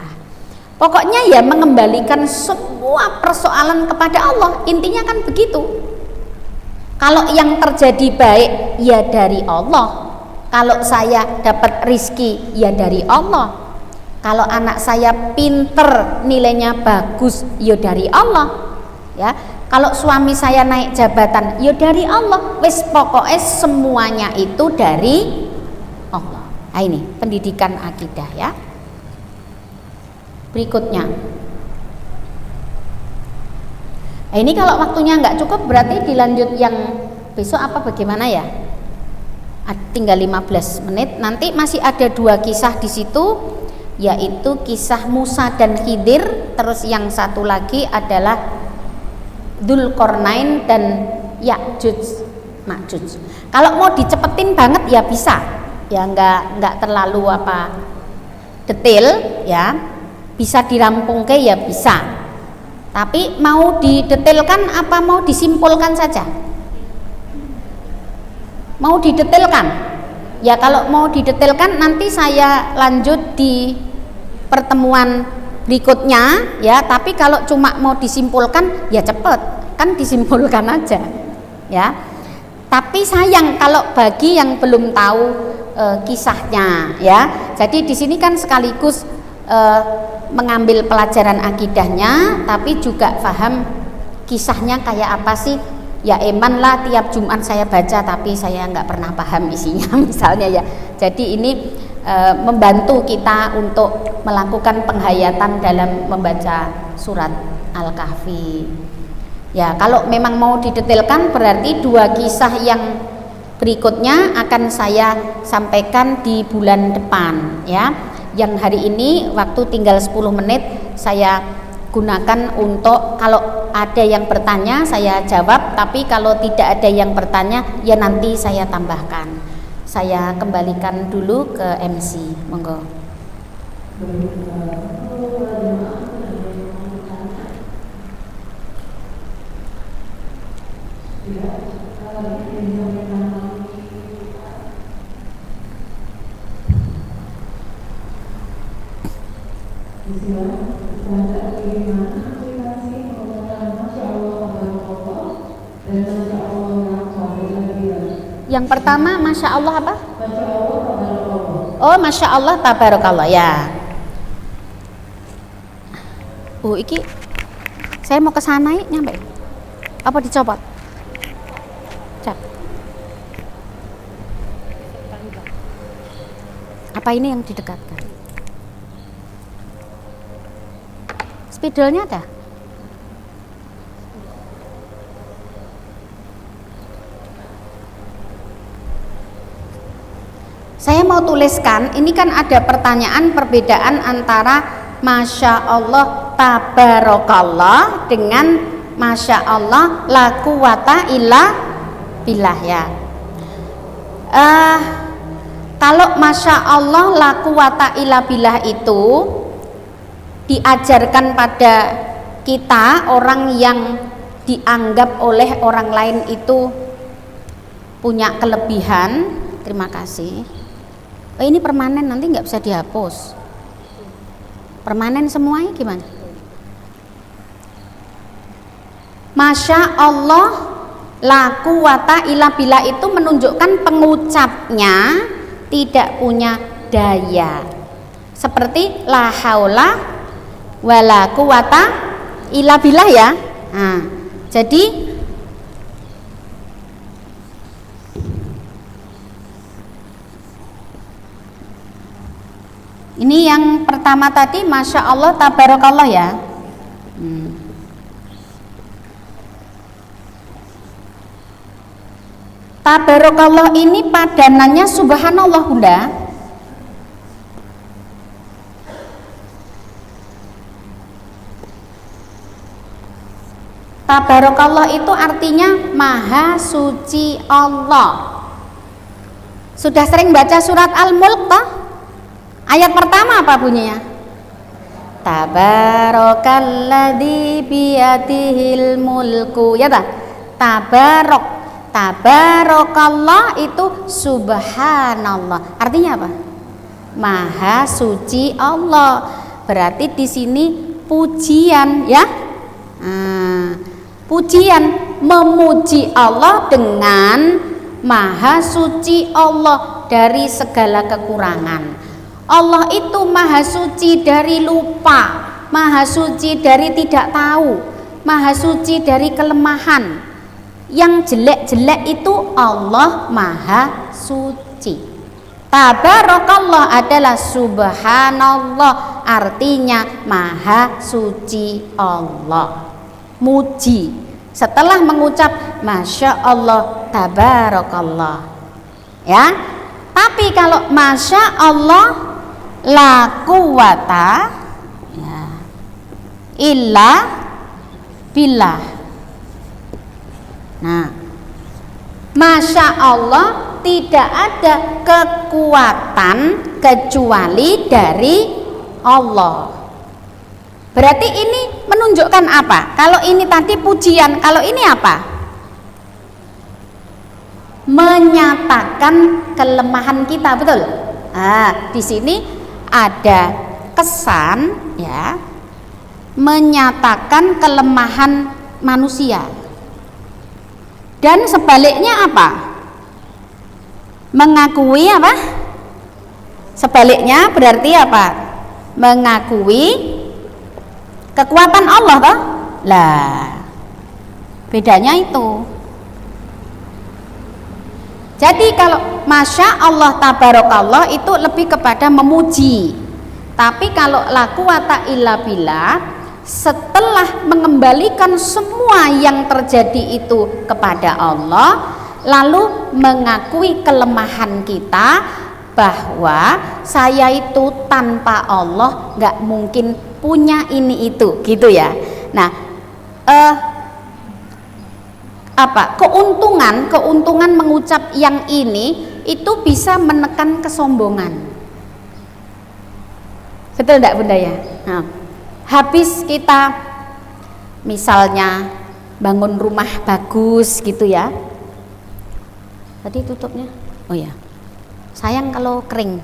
Pokoknya ya mengembalikan semua persoalan kepada Allah. Intinya kan begitu. Kalau yang terjadi baik ya dari Allah. Kalau saya dapat rizki ya dari Allah. Kalau anak saya pinter, nilainya bagus ya dari Allah. Ya, kalau suami saya naik jabatan ya dari Allah. Wes pokoknya semuanya itu dari Allah. Nah, ini pendidikan akidah ya. Berikutnya. Nah, ini kalau waktunya nggak cukup berarti dilanjut yang besok apa bagaimana ya? Tinggal 15 menit. Nanti masih ada 2 kisah di situ. yaitu kisah Musa dan Khidir. Terus yang satu lagi adalah Dzulqarnain dan Ya'juj Ma'juj. Kalau mau dicepetin banget ya bisa, ya nggak terlalu detail ya, bisa dirampungke ya bisa. Tapi mau didetailkan apa mau disimpulkan saja? Mau didetailkan? Ya kalau mau didetailkan nanti saya lanjut di pertemuan berikutnya ya. Tapi kalau cuma mau disimpulkan ya cepet, kan disimpulkan aja ya. Tapi sayang kalau bagi yang belum tahu kisahnya ya. Jadi di sini kan sekaligus mengambil pelajaran akidahnya, tapi juga paham kisahnya kayak apa sih. Ya eman lah tiap Jumat saya baca tapi saya nggak pernah paham isinya misalnya ya. Jadi ini membantu kita untuk melakukan penghayatan dalam membaca surat Al-Kahfi. Ya kalau memang mau didetailkan berarti dua kisah yang berikutnya akan saya sampaikan di bulan depan ya. Yang hari ini waktu tinggal 10 menit saya gunakan untuk kalau ada yang bertanya saya jawab, tapi kalau tidak ada yang bertanya ya nanti saya tambahkan. Saya kembalikan dulu ke MC, monggo. Yang pertama Masya Allah apa? Oh Masya Allah tabarakallah ya. Iki saya mau ke sana nyampe apa dicopot? Cap. Apa ini yang didekatkan? Spidolnya ada? Saya mau tuliskan, ini kan ada pertanyaan perbedaan antara Masya Allah tabarakallah dengan Masya Allah la quwata illa billah ya. Kalau Masya Allah la quwata illa billah itu diajarkan pada kita, orang yang dianggap oleh orang lain itu punya kelebihan. Terima kasih. Ini permanen, nanti nggak bisa dihapus. Permanen semuanya gimana? Masya Allah la quwata illa billah itu menunjukkan pengucapnya tidak punya daya. Seperti la haula wala quwata illa billah ya. Nah, jadi ini yang pertama tadi Masya Allah tabarakallah ya. Tabarakallah ini padanannya subhanallah Bunda. Tabarakallah itu artinya maha suci Allah. Sudah sering baca surat Al-Mulk toh? Ayat pertama apa bunyinya? Tabarakalladzi biyadihil mulku. Ya tak? Tabarakallah itu subhanallah. Artinya apa? Maha suci Allah. Berarti di sini pujian ya. Pujian, memuji Allah dengan maha suci Allah dari segala kekurangan. Allah itu maha suci dari lupa, maha suci dari tidak tahu, maha suci dari kelemahan. Yang jelek-jelek itu Allah maha suci. Tabarakallah adalah subhanallah, artinya maha suci Allah. Muji setelah mengucap Masya Allah tabarakallah ya. Tapi kalau Masya Allah la quwata ya, illa billah. Nah, Masya Allah, tidak ada kekuatan kecuali dari Allah. Berarti ini menunjukkan apa? Kalau ini tadi pujian, kalau ini apa? Menyatakan kelemahan kita, betul? Nah, di sini ada kesan ya, menyatakan kelemahan manusia. Dan sebaliknya apa? Mengakui apa? Sebaliknya berarti apa? Mengakui kekuatan Allah toh? Lah, bedanya itu. Jadi kalau Masya Allah tabarakallah itu lebih kepada memuji. Tapi kalau la quwata illa billah, setelah mengembalikan semua yang terjadi itu kepada Allah, lalu mengakui kelemahan kita, bahwa saya itu tanpa Allah nggak mungkin punya ini itu, gitu ya. Nah, keuntungan mengucap yang ini itu bisa menekan kesombongan. Betul enggak Bunda ya? Nah, habis kita misalnya bangun rumah bagus gitu ya. Tadi tutupnya. Oh ya. Sayang kalau kering.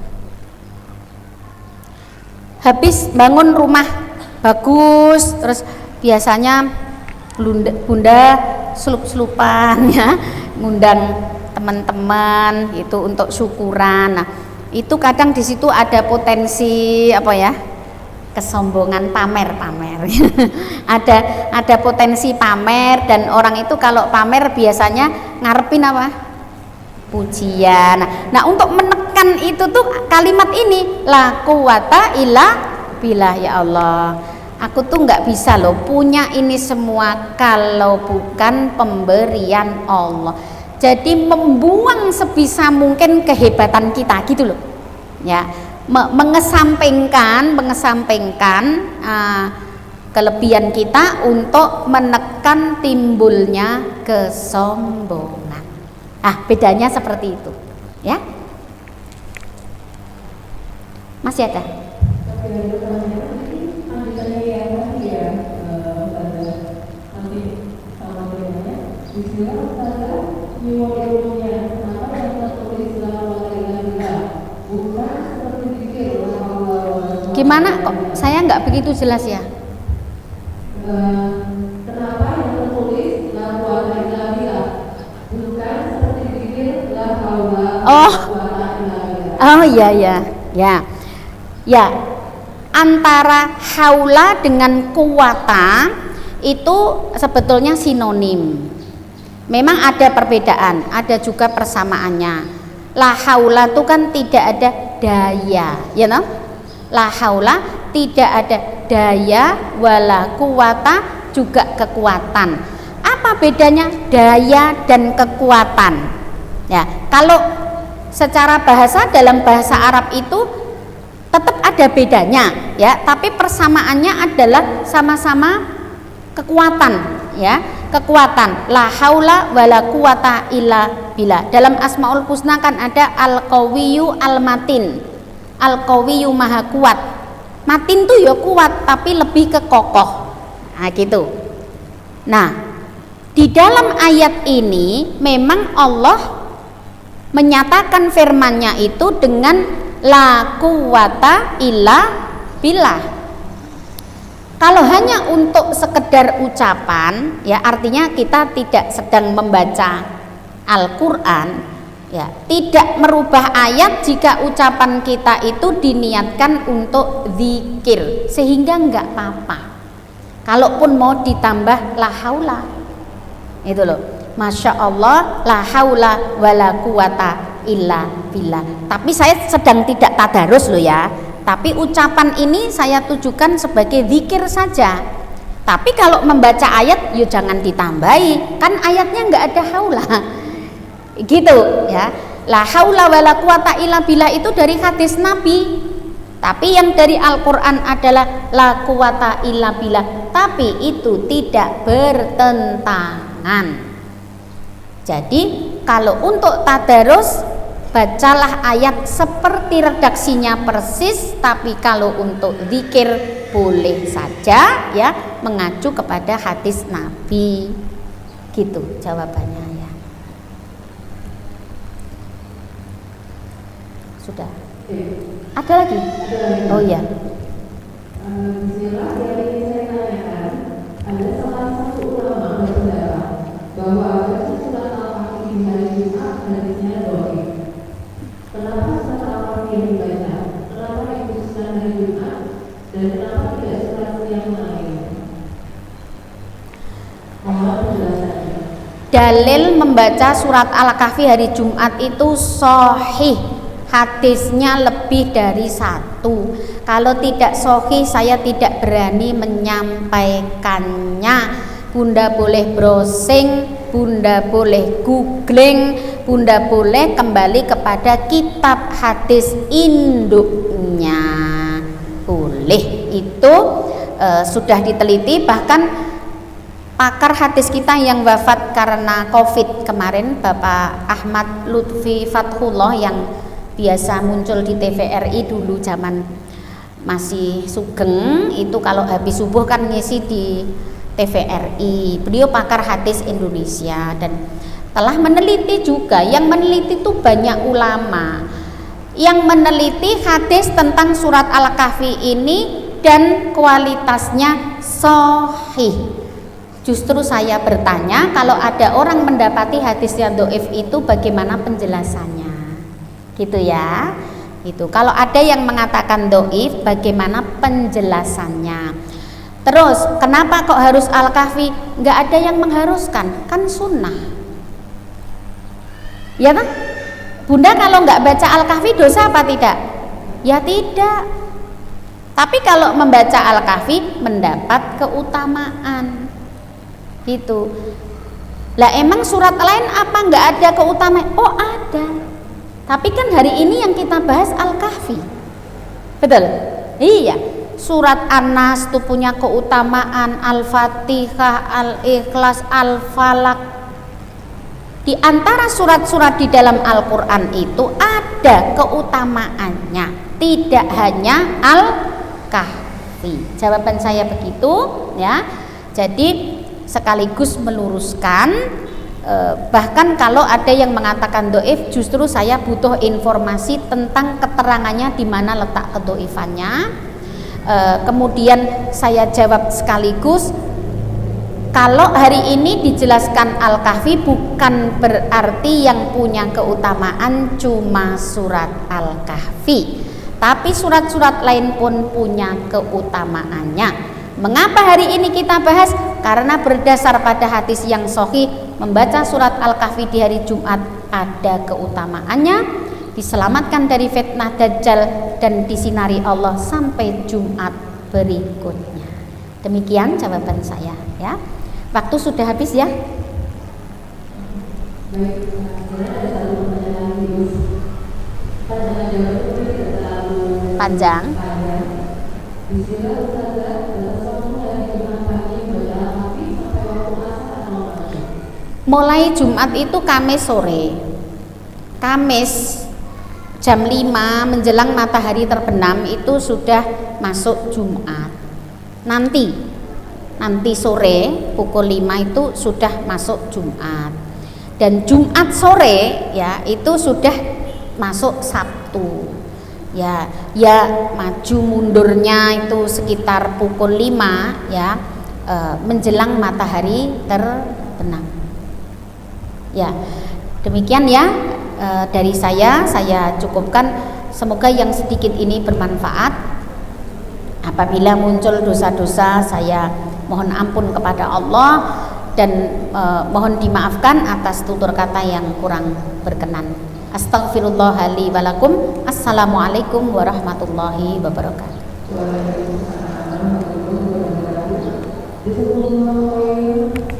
Habis bangun rumah bagus, terus biasanya Bunda selup-selupan ya, ngundang teman-teman itu untuk syukuran. Nah, itu kadang di situ ada potensi apa ya? Kesombongan, pamer. ada potensi pamer, dan orang itu kalau pamer biasanya ngarepin apa? Pujian. Nah, untuk menekan itu tuh kalimat ini, la quwata illa billah. Ya Allah, aku tuh nggak bisa loh punya ini semua kalau bukan pemberian Allah. Jadi membuang sebisa mungkin kehebatan kita gitu loh ya, mengesampingkan kelebihan kita untuk menekan timbulnya kesombongan. Bedanya seperti itu ya. Masih ada? Gimana kok saya nggak begitu jelas ya? Kenapa yang tertulis la quwata illa billah bukan seperti dikir la haula Oh, quwata illa billah? oh ya. Antara haula dengan kuwata itu sebetulnya sinonim. Memang ada perbedaan, ada juga persamaannya. La haula itu kan tidak ada daya, ya no? La haula tidak ada daya, wala quwata juga kekuatan. Apa bedanya daya dan kekuatan? Ya, kalau secara bahasa, dalam bahasa Arab itu tetap ada bedanya ya, tapi persamaannya adalah sama-sama kekuatan ya, kekuatan. La haula wala quwata illa billah. Dalam Asmaul Husna kan ada al-qawiyyu al-matin. Al-qawiyyu maha kuat. Matin tuh ya kuat tapi lebih ke kokoh. Nah, gitu. Nah, di dalam ayat ini memang Allah menyatakan firman-Nya itu dengan la quwata illa billah. Kalau hanya untuk sekedar ucapan ya, artinya kita tidak sedang membaca Al-Qur'an ya, tidak merubah ayat jika ucapan kita itu diniatkan untuk zikir, sehingga enggak apa-apa. Kalaupun mau ditambah la haula, itu loh, Masya Allah, la haula wala quwata illa billah. Tapi saya sedang tidak tadarus loh ya, tapi ucapan ini saya tujukan sebagai zikir saja. Tapi kalau membaca ayat ya jangan ditambahi, kan ayatnya nggak ada haula gitu ya. La haula wala quwata illa billah itu dari hadis Nabi, Tapi yang dari Al-Quran adalah la quwata illa billah, tapi itu tidak bertentangan. Jadi kalau untuk tadarus, bacalah ayat seperti redaksinya persis, tapi kalau untuk zikir boleh saja ya mengacu kepada hadis Nabi. Gitu jawabannya ya. Sudah. Ada lagi? Oh ya. Bismillah, yang ingin saya tanyakan, ada salah satu ulama berpendapat bahwa baca surat Al-Kahfi di hari Jumat hadisnya dhaif. Kenapa surat Al-Kahfi yang dibaca? Kenapa dikhususkan hari Jumat? Dan kenapa tidak surat yang lain? Mohon penjelasannya. Dalil membaca surat Al-Kahfi hari Jumat itu sahih. Hadisnya lebih dari satu. Kalau tidak sahih saya tidak berani menyampaikannya. Bunda boleh browsing, Bunda boleh googling, Bunda boleh kembali kepada kitab hadis induknya. Boleh, itu sudah diteliti. Bahkan pakar hadis kita yang wafat karena COVID kemarin, Bapak Ahmad Lutfi Fathullah, yang biasa muncul di TVRI dulu zaman masih Sugeng, itu kalau habis subuh kan ngisi di TVRI. Beliau pakar hadis Indonesia dan telah meneliti juga. Yang meneliti itu banyak ulama yang meneliti hadis tentang surat Al-Kahfi ini dan kualitasnya sahih. Justru saya bertanya, kalau ada orang mendapati hadis yang dhaif itu bagaimana penjelasannya? Gitu ya. Gitu. Kalau ada yang mengatakan dhaif, bagaimana penjelasannya? Terus, kenapa kok harus Al-Kahfi? Nggak ada yang mengharuskan, kan sunnah. Ya kan? Bunda kalau nggak baca Al-Kahfi dosa apa tidak? Ya tidak. Tapi kalau membaca Al-Kahfi mendapat keutamaan. Gitu. Lah emang surat lain apa nggak ada keutamaan? Oh ada. Tapi kan hari ini yang kita bahas Al-Kahfi. Betul? Iya. Surat An-Nas itu punya keutamaan, Al-Fatihah, Al-Ikhlas, Al-Falaq. Di antara surat-surat di dalam Al-Quran itu ada keutamaannya, tidak hanya Al-Kahfi. Jawaban saya begitu ya. Jadi sekaligus meluruskan, bahkan kalau ada yang mengatakan dhaif, justru saya butuh informasi tentang keterangannya di mana letak kedhaifannya. Kemudian saya jawab sekaligus, kalau hari ini dijelaskan Al-Kahfi bukan berarti yang punya keutamaan cuma surat Al-Kahfi, tapi surat-surat lain pun punya keutamaannya. Mengapa hari ini kita bahas? Karena berdasar pada hadis yang sahih, membaca surat Al-Kahfi di hari Jumat ada keutamaannya, diselamatkan dari fitnah Dajjal dan disinari Allah sampai Jumat berikutnya. Demikian jawaban saya ya. Waktu sudah habis ya. Baik, ada satu pertanyaan lagi. Pertanyaan jawab itu tidak terlalu Panjang. Bismillah Ustazah, Rasulullah dari Jumat pagi baca Al-Kahfi sampai waktu asar atau maghrib? Mulai Jumat itu Kamis sore. Kamis jam 5 menjelang matahari terbenam itu sudah masuk Jumat. Nanti sore pukul 5 itu sudah masuk Jumat. Dan Jumat sore ya itu sudah masuk Sabtu. Ya maju mundurnya itu sekitar pukul 5 ya, menjelang matahari terbenam. Ya, demikian ya dari saya cukupkan. Semoga yang sedikit ini bermanfaat. Apabila muncul dosa-dosa, saya mohon ampun kepada Allah dan mohon dimaafkan atas tutur kata yang kurang berkenan. Astaghfirullah li wa lakum. Assalamualaikum warahmatullahi wabarakatuh. Waalaikumsalam warahmatullahi wabarakatuh.